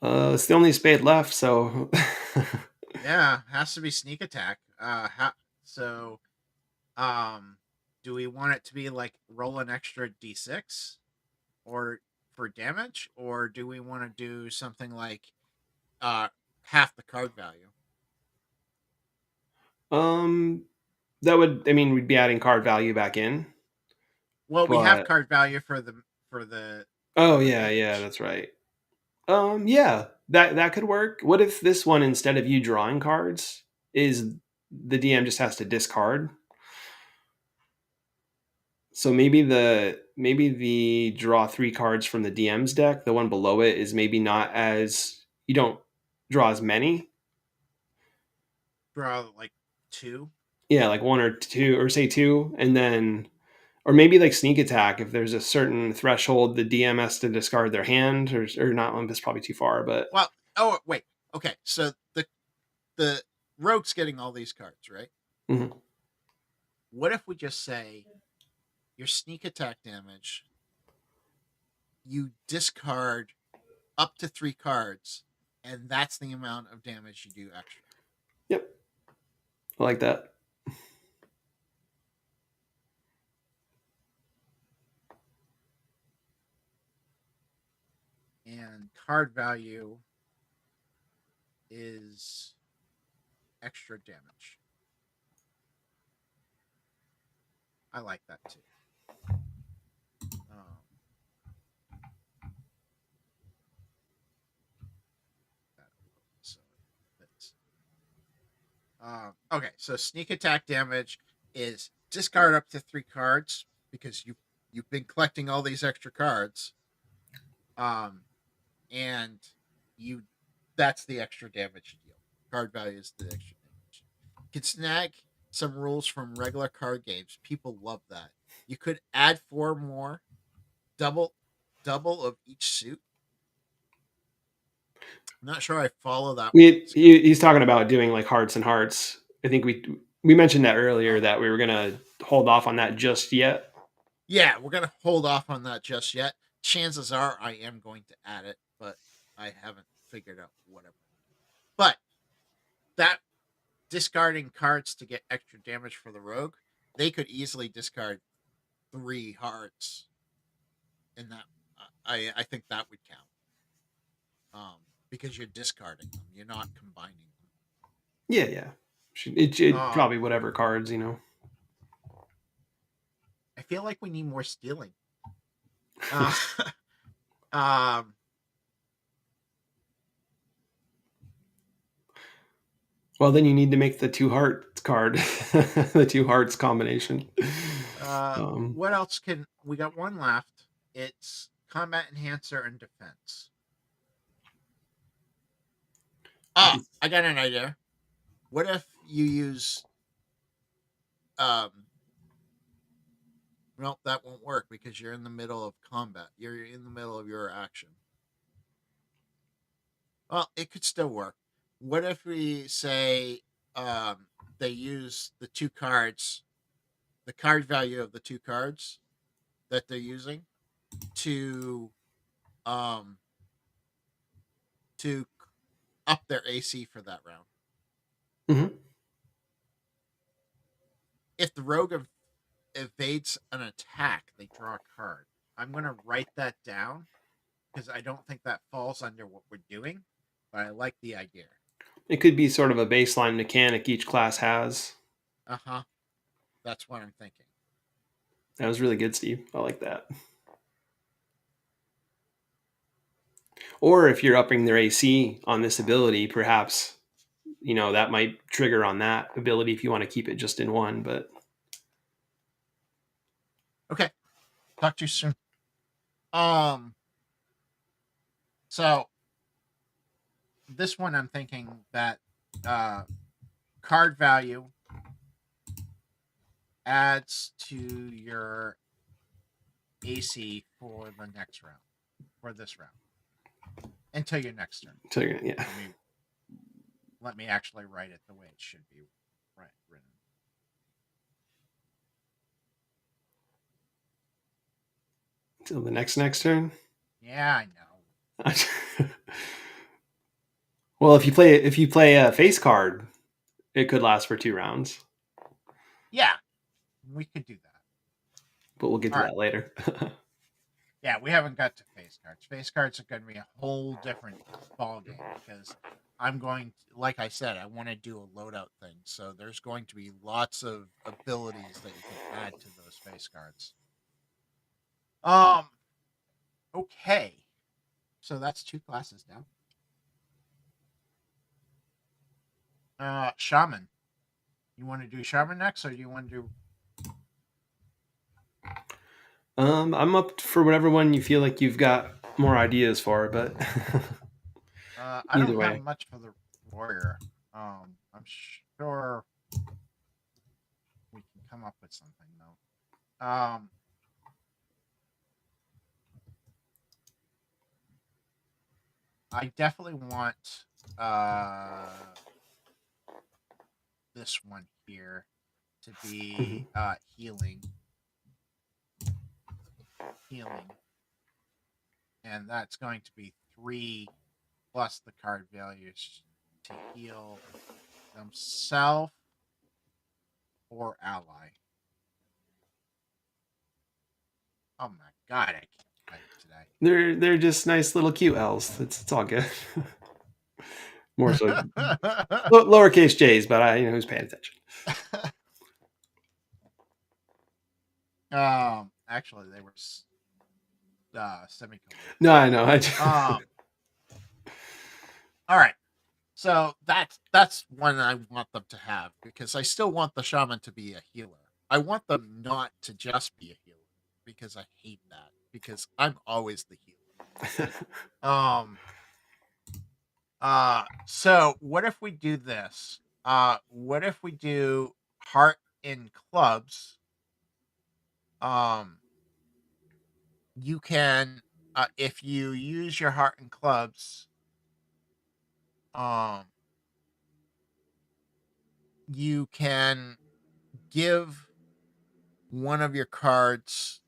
It's the only spade left, so Yeah, has to be sneak attack. So, um, do we want it to be like roll an extra d6 or for damage, or do we want to do something like uh half the card value? Um, that would, I mean, we'd be adding card value back in, Well, we have but card value for the for the oh for yeah, damage. that's right. Yeah, that could work. What if this one, instead of you drawing cards, is the DM just has to discard? So maybe the draw three cards from the DM's deck, the one below it is maybe not as, you don't draw as many. Draw like two. Yeah, like one or two, or say two, and then, or maybe like sneak attack. If there's a certain threshold, the DM has to discard their hand, or not. That's probably too far, but Well, oh wait, okay. So the rogue's getting all these cards, right? mhm. What if we just say your sneak attack damage, you discard up to 3 cards, and that's the amount of damage you do extra. Yep, I like that. And card value is extra damage. I like that too. Um, so okay, so sneak attack damage is discard up to 3 cards because you've been collecting all these extra cards. Um, and you that's the extra damage you deal. Card value is the extra damage. You can snag some rules from regular card games. People love that. You could add 4 more, double double of each suit. I'm not sure I follow that one. He's talking about doing like hearts and hearts. I think we mentioned that earlier, Oh, that we were gonna hold off on that just yet. yeah, we're gonna hold off on that just yet. Chances are I am going to add it, but I haven't figured out whatever. But that discarding cards to get extra damage for the rogue, they could easily discard 3 hearts, and that I think that would count. Because you're discarding them, you're not combining them. Yeah, yeah. It Um, probably whatever cards. I feel like we need more stealing. Uh, um, Well, then you need to make the two hearts card, the two hearts combination. Um, what else can we got? One left. It's combat enhancer and defense. I, Ah, I got an idea. What if you use um well, that won't work because you're in the middle of combat. You're in the middle of your action. Well, it could still work. What if we say they use the 2 cards, the card value of the 2 cards that they're using to um to up their AC for that round. mhm. If the rogue evades an attack, they draw a card. I'm going to write that down because I don't think that falls under what we're doing, but I like the idea. It could be sort of a baseline mechanic each class has. Uh huh. That's what I'm thinking. That was really good, Steve. I like that. Or if you're upping their AC on this ability, perhaps that might trigger on that ability if you want to keep it just in one. But Okay. Talk to you soon. Um. So this one, I'm thinking that uh, card value adds to your AC for the next round, for this round, until your next turn. so yeah, Let me let me actually write it the way it should be written. till the next turn. Yeah, I know. Well, if you play a face card, it could last for 2 rounds. Yeah, we could do that. but we'll get to All right. that later. Yeah, we haven't got to face cards. Face cards are going to be a whole different ball game because I'm going to, like I said, I want to do a loadout thing. So there's going to be lots of abilities that you can add to those face cards. Um. Okay. So that's 2 classes down. Shaman. You want to do shaman next, or do you want to do? I'm up for whatever one you feel like you've got more ideas for, but I either don't have way. much for the warrior. I'm sure we can come up with something though. I definitely want this one here to be Mhm. healing, and that's going to be 3 plus the card values to heal themselves or ally. Oh my god, I can't type today. They're just nice little cute L's. It's all good. More so lowercase J's, but I who's paying attention. Actually, they were semicolon. No, I know. Um, all right. So that's one I want them to have because I still want the shaman to be a healer. I want them not to just be a healer because I hate that because I'm always the healer. Um so what if we do this? What if we do heart in clubs? Um you can if you use your heart in clubs, um you can give one of your cards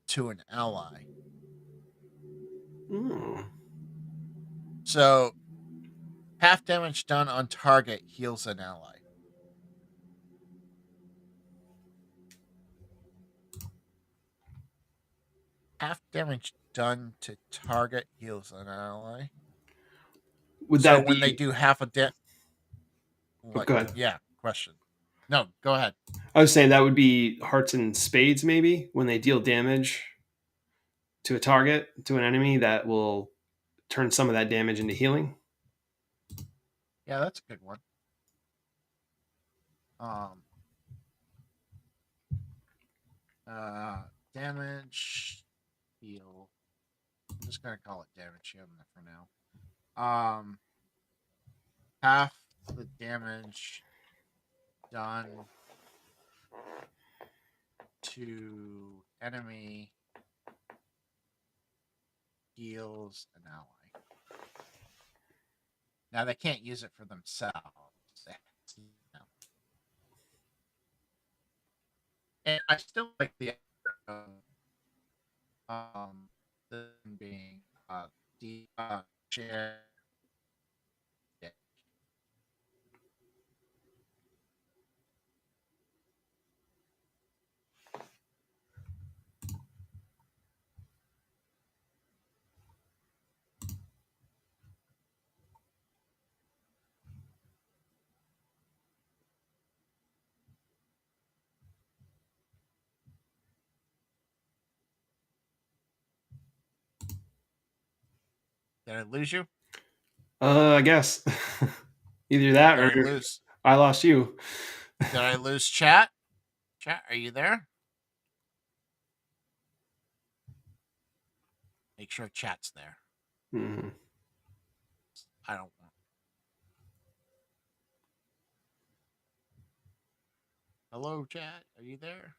to an ally. Mm. So half damage done on target heals an ally. Half damage done to target heals an ally. Would So that when they be? do half a Oh, what? go ahead. Yeah, question. No, go ahead. I was saying that would be hearts and spades, maybe when they deal damage to a target to an enemy that will turn some of that damage into healing. Yeah, that's a good one. Um, uh, damage heal. I'm just gonna call it damage heal for now. Half the damage done to enemy heals an ally. Now they can't use it for themselves. And I still like the idea of the being the share. Did I lose you? I guess either that Did I or lose? I lost you. Did I lose chat? Chat, are you there? Make sure chat's there. Mhm. I don't want. Hello, chat. Are you there?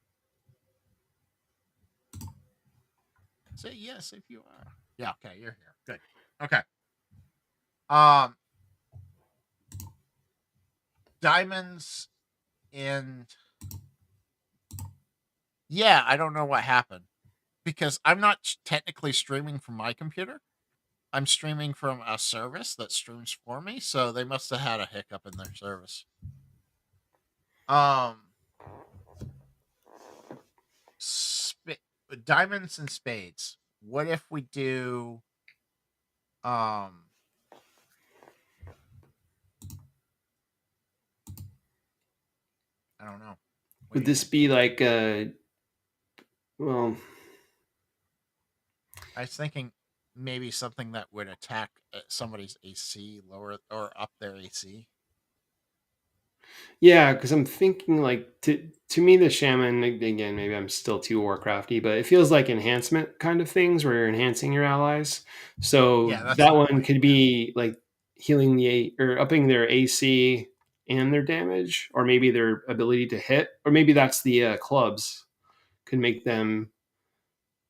Say yes if you are. Yeah. Okay, you're here. Good. Okay. Um, diamonds and yeah, I don't know what happened because I'm not technically streaming from my computer. I'm streaming from a service that streams for me, so they must have had a hiccup in their service. Um, diamonds and spades. What if we do um I don't know. What do Would you this think? be like well, I was thinking maybe something that would attack somebody's AC, lower or up their AC. yeah, because I'm thinking like to me the shaman again, maybe I'm still too Warcrafty, but it feels like enhancement kind of things where you're enhancing your allies. So Yeah, that's that the one point. could Yeah. be like healing or upping their AC and their damage, or maybe their ability to hit, or maybe that's the clubs can make them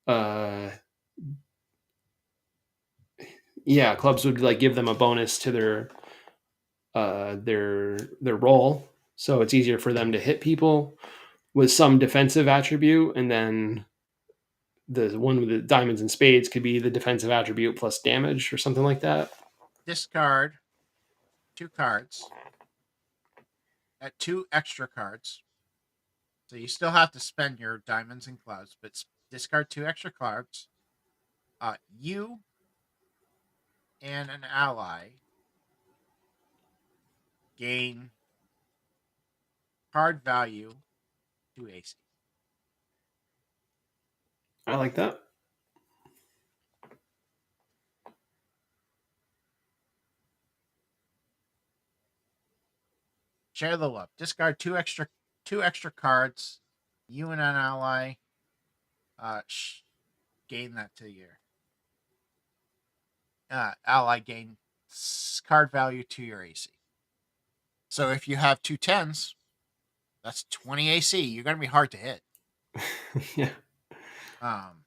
uh yeah, clubs would like give them a bonus to their roll, so it's easier for them to hit people with some defensive attribute, and then the one with the diamonds and spades could be the defensive attribute plus damage or something like that. Discard 2 cards at 2 extra cards. So you still have to spend your diamonds and clubs, but discard 2 extra cards. You and an ally gain card value to AC. I like that. Share the love. Discard two extra cards. You and an ally uh, gain that to your ally gain card value to your AC. So if you have 2 10s, that's 20 AC. You're going to be hard to hit. Yeah, Um,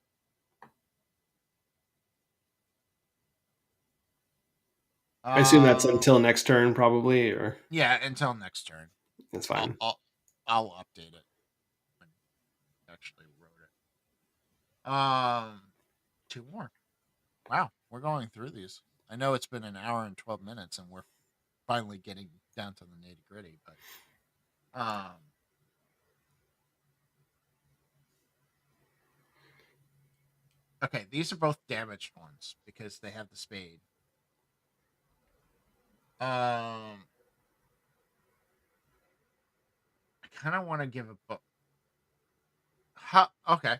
I assume that's uh, until next turn probably, or yeah, until next turn. that's I'll fine. I'll, I'll update it when I actually wrote it. 2 more. Wow, we're going through these. I know it's been an hour and 12 minutes, and we're finally getting down to the nitty gritty. But okay, these are both damaged ones because they have the spade. Um, I kind of want to give a book. Okay.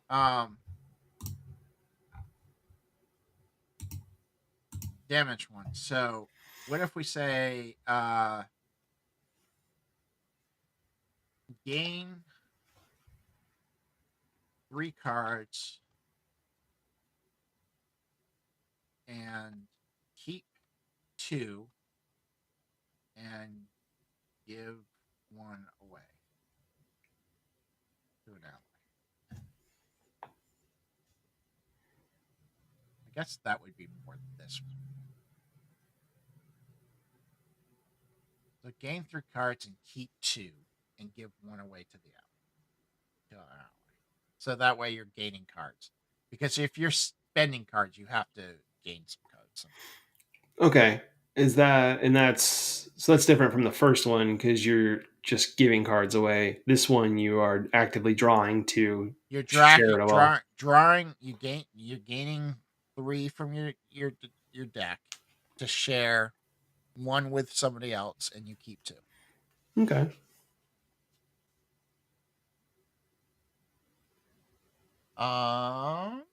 Um, damaged one. So what if we say gain 3 cards and keep 2 and give 1 away to an ally. I guess that would be more than this one. So gain 3 cards and keep 2 and give 1 away to the ally. To an ally. So that way you're gaining cards. Because if you're spending cards, you have to gain some cards somehow. Okay, is that and that's so that's different from the first one because you're just giving cards away. This one you are actively drawing to You're share it well. drawing. You're gaining 3 from your deck to share 1 with somebody else, and you keep 2. Okay. Um,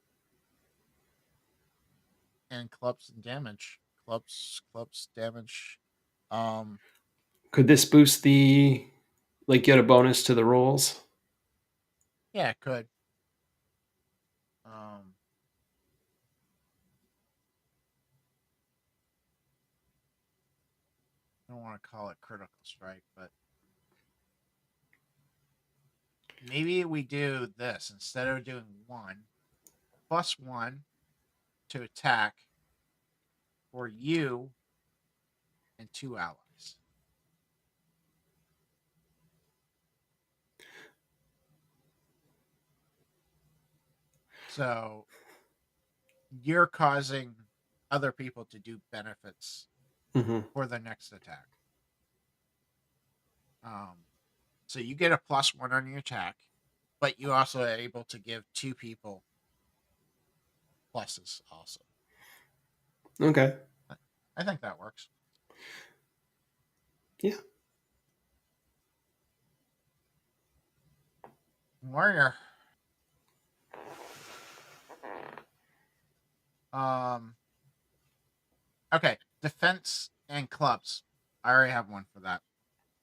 and clubs and damage. Clubs damage. Um, Could this boost the like get a bonus to the rolls? yeah, it could. Um, I don't want to call it critical strike, but maybe we do this instead of doing 1 +1 to attack for you and 2 allies. So you're causing other people to do benefits Mm-hmm. for the next attack. Um, So you get a +1 on your attack, but you also are able to give 2 people pluses also. Okay. I think that works. Yeah. Warrior. Okay, defense and clubs. I already have one for that.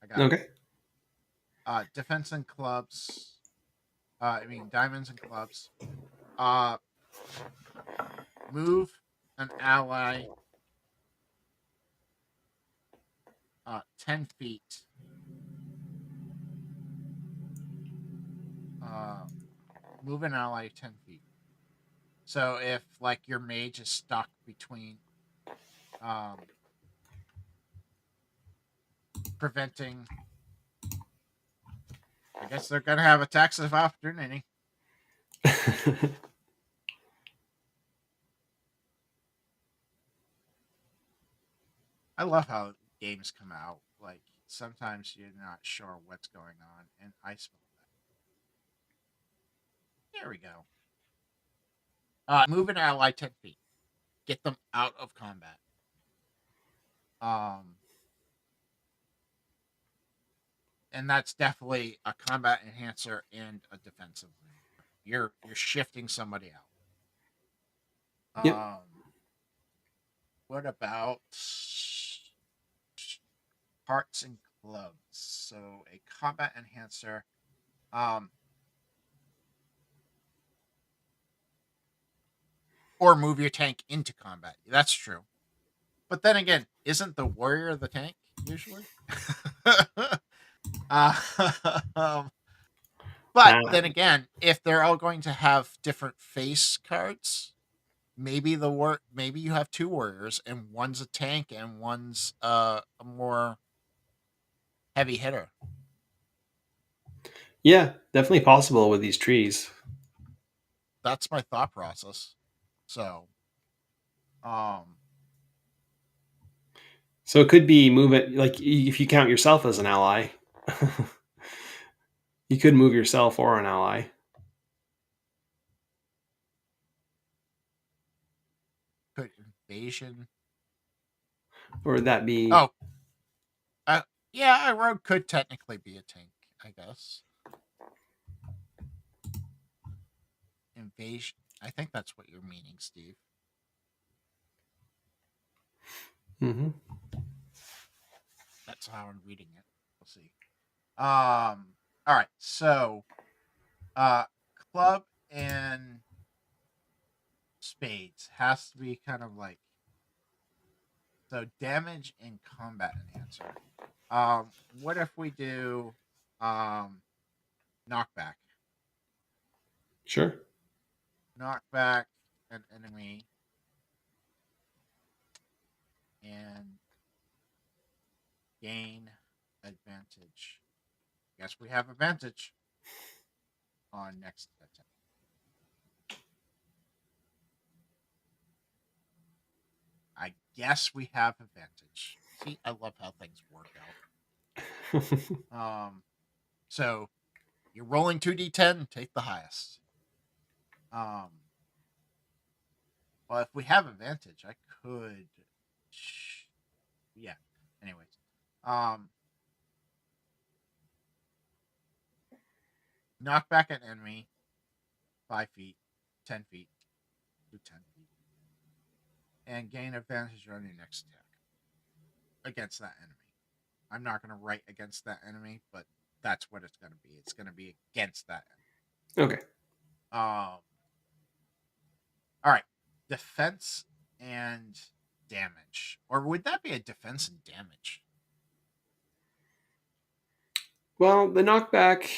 I got it. Okay. Defense and clubs. I mean diamonds and clubs. Uh, move an ally 10 feet. Uh, move an ally 10 feet. So if like your mage is stuck between um, preventing, I guess they're gonna have attacks of opportunity. I love how games come out. Like sometimes you're not sure what's going on, and I spell that. There we go. Move an ally 10 feet. Get them out of combat. Um, and that's definitely a combat enhancer and a defensive maneuver. You're shifting somebody out. Yep. What about hearts and clubs? So a combat enhancer. Um, or move your tank into combat. That's true. But then again, isn't the warrior the tank usually? uh, um, but then Uh, again, if they're all going to have different face cards, maybe you have 2 warriors and one's a tank and one's a more heavy hitter. yeah, definitely possible with these trees. That's my thought process. So, um, So it could be move it like if you count yourself as an ally, you could move yourself or an ally, could invasion. or would that be? Oh, uh, yeah, a rogue could technically be a tank, I guess. Invasion. I think that's what you're meaning, Steve. Mm-hmm. That's how I'm reading it. We'll see. All right. So, uh, club and spades has to be kind of like so damage and combat enhancer. What if we do knockback? Sure. Knockback an enemy and gain advantage. Guess we have advantage on next attack. I guess we have advantage. See, I love how things work out. So you're rolling 2d10, take the highest. Um, well, if we have advantage, I could. Yeah. Anyways, um, knock back an enemy 5 feet, 10 feet, to 10 feet, and gain advantage on your next attack against that enemy. I'm not going to write against that enemy, but that's what it's going to be. It's going to be against that Okay. enemy. All right. Defense and damage. Or would that be a defense and damage? Well, the knockback.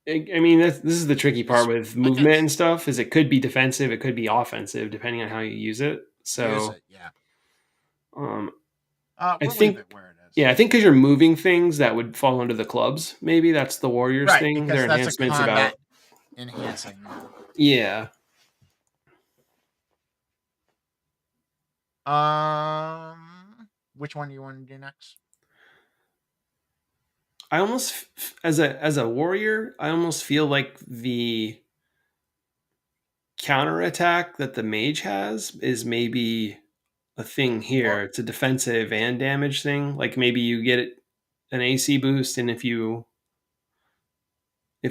I mean, this is the tricky part It's with like movement and stuff. Is it could be defensive, it could be offensive, depending on how you use it. use So, it, yeah. um, I We'll leave think, it where it is. yeah, I think because you're moving things that would fall under the clubs. Maybe that's the warriors Right, thing. because Their that's a enhancements about combat enhancing, yeah. yeah. Um, which one do you want to do next? I almost as a warrior, I almost feel like the counterattack that the mage has is maybe a thing Or here. It's a defensive and damage thing. Like maybe you get an AC boost, and if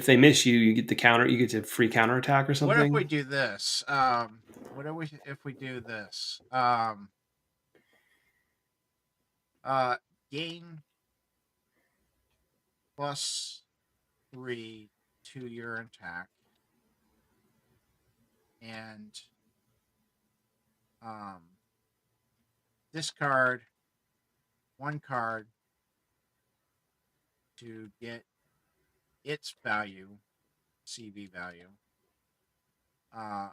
they miss you, you get the counter. You get a free counterattack or what if we something. do this? What if we do this? Uh, gain +3 to your attack, and um, discard one card to get its value, CV value, uh,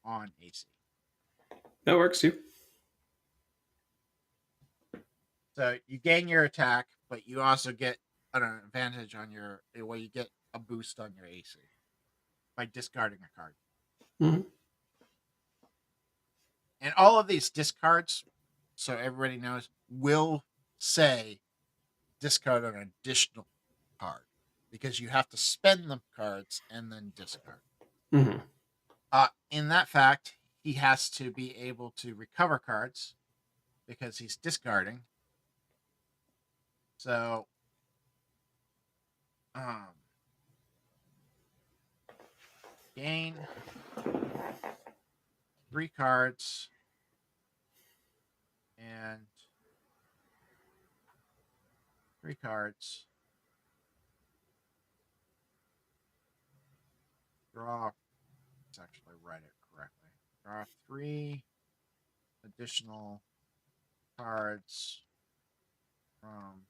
on AC. That works too. So you gain your attack, but you also get an advantage on your well, you get a boost on your AC by discarding a card. Mhm. And all of these discards, so everybody knows, will say discard an additional card because you have to spend the cards and then discard. Mhm. In that fact, he has to be able to recover cards because he's discarding. So, um, gain 3 cards and 3 cards. Draw. Let's actually write it correctly. Draw 3 additional cards from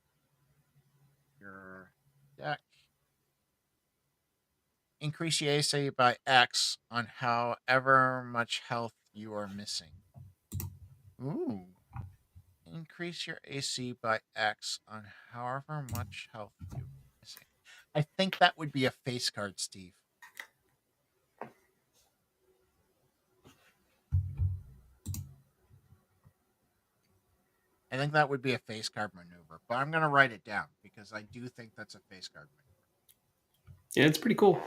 your deck. Increase your AC by X on however much health you are missing. Ooh. Increase your AC by X on however much health you are missing. I think that would be a face card, Steve. I think that would be a face card maneuver, but I'm going to write it down because I do think that's a face card maneuver. Yeah, it's pretty cool.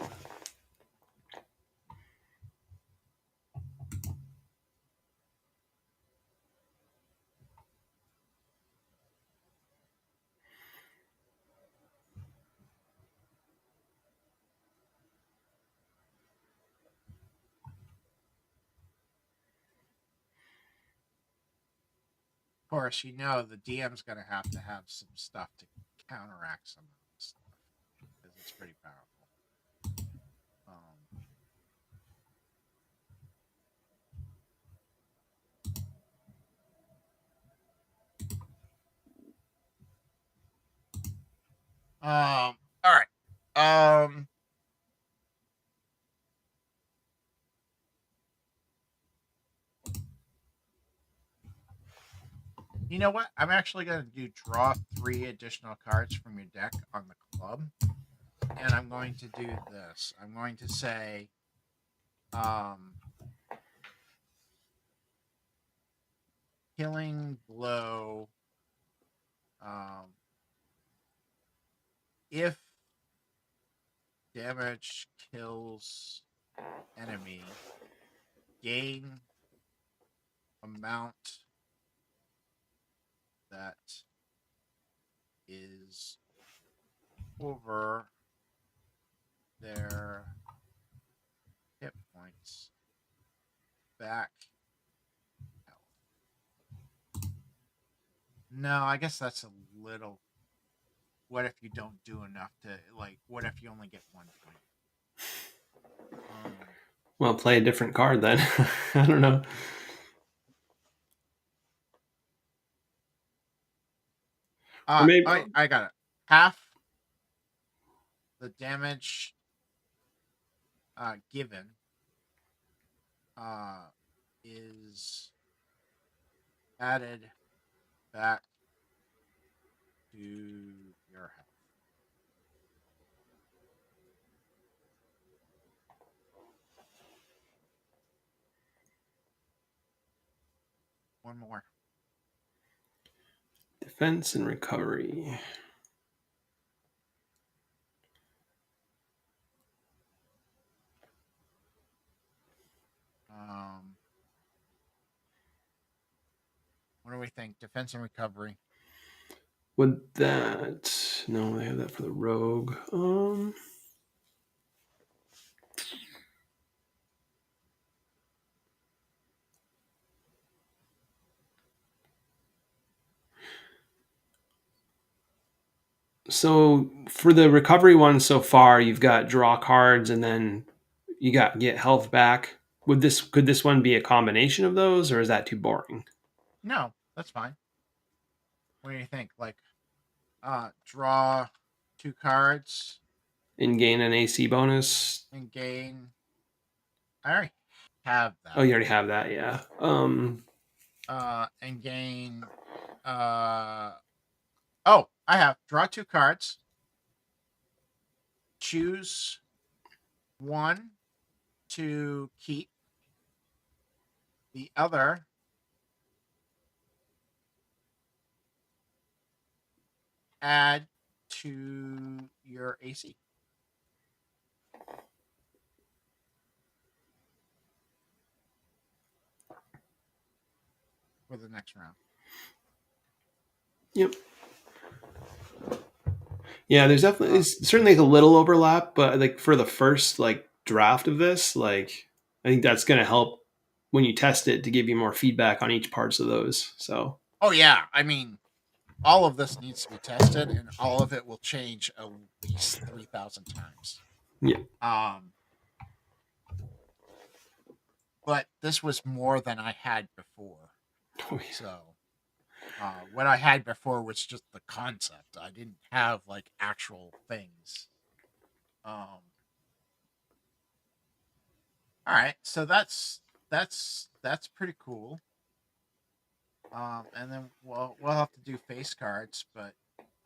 Of course, you know the DM's going to have some stuff to counteract some of this stuff because it's pretty powerful. Um, all right. You know what? I'm actually going to do draw 3 additional cards from your deck on the club, and I'm going to do this. I'm going to say, um, killing blow. Um, if damage kills enemy, gain amount that is over their hit points back health. No, I guess that's a little. What if you don't do enough to like? What if you only get 1 point? Um, Well, play a different card then. I don't know. Or maybe I got it. Half the damage given uh is added back to your health. One more. defense and recovery. What do we think? Defense and recovery. Would that no? They have that for the rogue. So for the recovery one so far, you've got draw cards and then you got get health back. Could this one be a combination of those, or is that too boring? No, that's fine. What do you think? Like, draw 2 cards And gain an AC bonus? and gain. I already have Oh, that. you already have that, yeah. And gain. Uh, oh, I have draw 2 cards. Choose one to keep. The other, add to your AC for the next round. Yep. Yeah, there's definitely it's certainly a little overlap, but like for the first like draft of this, like I think that's going to help when you test it to give you more feedback on each parts of those. So Oh yeah, I mean, all of this needs to be tested, and all of it will change at least 3,000 times. yeah, Um, but this was more than I had before. oh, yeah. So, what I had before was just the concept. I didn't have like actual things. Um, all right, so that's pretty cool. And then we'll have to do face cards, but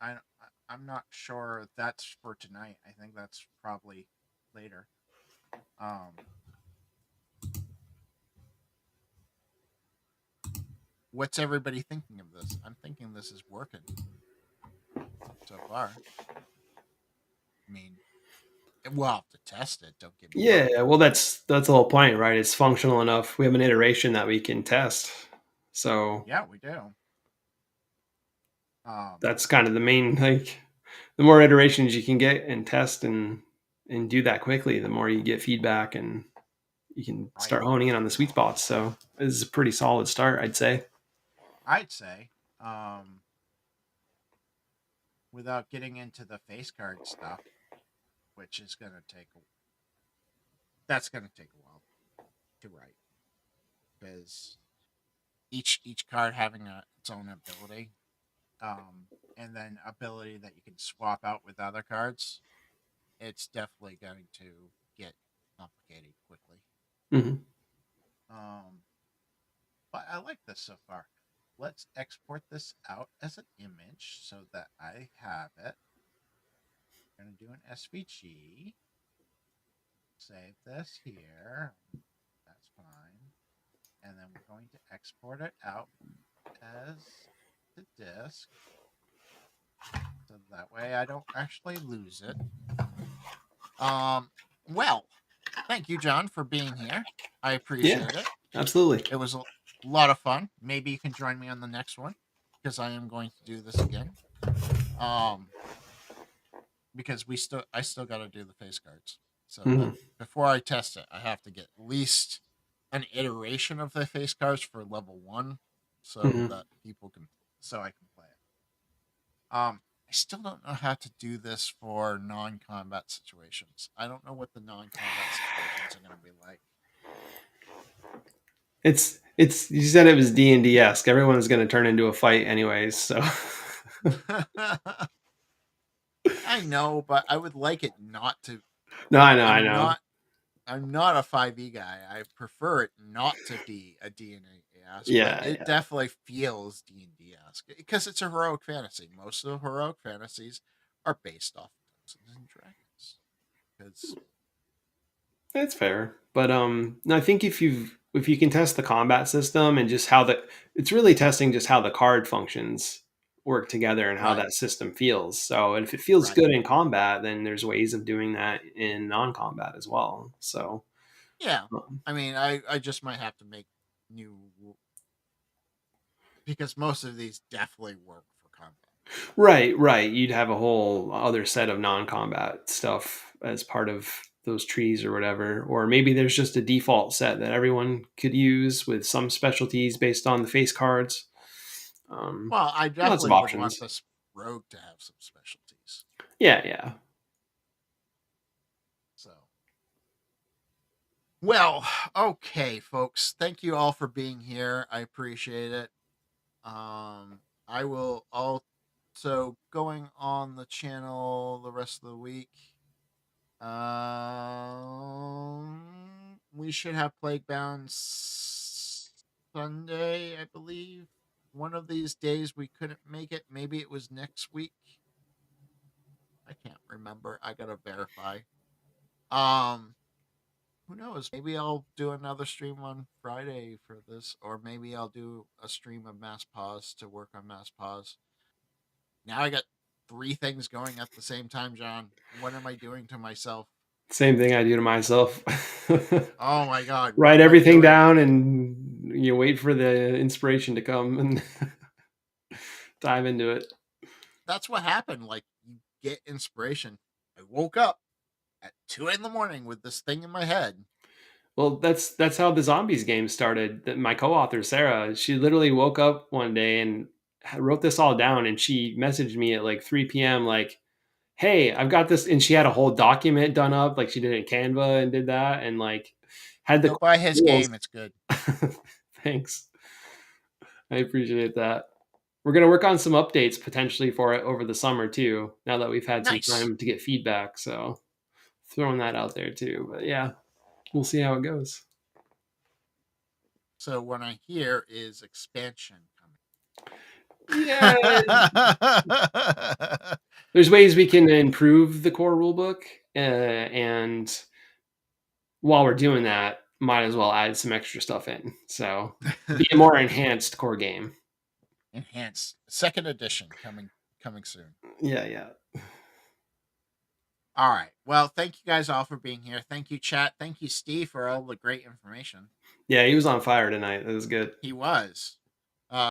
I'm not sure if that's for tonight. I think that's probably later. Um, what's everybody thinking of this? I'm thinking this is working so far. I mean, we'll have to test it. Don't get me wrong. Yeah, well, that's the whole point, right? It's functional enough. We have an iteration that we can test. So Yeah, we do. Um, that's kind of the main like the more iterations you can get and test and do that quickly, the more you get feedback and you can right. start honing in on the sweet spots. So this is a pretty solid start, I'd say. I'd say, without getting into the face card stuff, which is gonna take that's gonna take a while to write because each card having its own ability, and then ability that you can swap out with other cards, it's definitely going to get complicated quickly. Hmm. Um, but I like this so far. Let's export this out as an image so that I have it. I'm going to do an SVG. Save this here. That's fine. And then we're going to export it out as the disk. So that way I don't actually lose it. Well, thank you, John, for being here. I Yeah, appreciate it. absolutely. It was a lot of fun. Maybe you can join me on the next one because I am going to do this again. Um, because I still got to do the face cards. So that Hmm. before I test it, I have to get at least an iteration of the face cards for level 1, so Hmm. that people can so I can play it. I still don't know how to do this for non-combat situations. I don't know what the non-combat situations are going to be like. It's you said it was D&D esque. Everyone's going to turn into a fight anyways. So I know, but I would like it not to. no, Like, I know. I'm not a 5e guy. I prefer it not to be a D&D-esque, but Yeah, it yeah. definitely feels D&D-esque because it's a heroic fantasy. Most of the heroic fantasies are based off of Dungeons and Dragons. Because It's fair. But no, I think if you can test the combat system and just how the it's really testing just how the card functions work together and how right, that system feels. So if it feels right, good in combat, then there's ways of doing that in non-combat as well. So yeah. um, I mean, I just might have to make new because most of these definitely work for combat. Right, right. You'd have a whole other set of non-combat stuff as part of those trees or whatever. Or maybe there's just a default set that everyone could use with some specialties based on the face cards. Well, I Lots of definitely would want options. this rogue to have some specialties. Yeah, yeah. So, well, okay, folks. Thank you all for being here. I appreciate it. I will also going on the channel the rest of the week. We should have Plaguebound Sunday, I believe. One of these days we couldn't make it. Maybe it was next week. I can't remember. I gotta verify. Um, who knows? Maybe I'll do another stream on Friday for this, or maybe I'll do a stream of Mass Pause to work on Mass Pause. Now I got three things going at the same time, John. What am I doing to myself? Same thing I do to myself. Oh my god, what Write am I everything doing? down and you wait for the inspiration to come and dive into it. That's what happened. Like, you get inspiration. I woke up at 2 in the morning with this thing in my head. Well, that's how the zombies game started. My co-author Sarah, she literally woke up one day and wrote this all down, and she messaged me at like 3 p.m. like, "Hey, I've got this," and she had a whole document done up, like she did it in Canva and did that, and like had the Go buy his rules. game. It's good. Thanks, I appreciate that. We're gonna work on some updates potentially for it over the summer too. Now that we've had some Nice. time to get feedback, so throwing that out there too. But yeah, we'll see how it goes. So what I hear is expansion Yeah, coming. there's ways we can improve the core rulebook, and while we're doing that, might as well add some extra stuff in. So be a more enhanced core game. Enhanced second edition coming soon. Yeah, yeah, All right. Well, thank you guys all for being here. Thank you, chat. Thank you, Steve, for all the great information. yeah. He was on fire tonight. It was good. He was.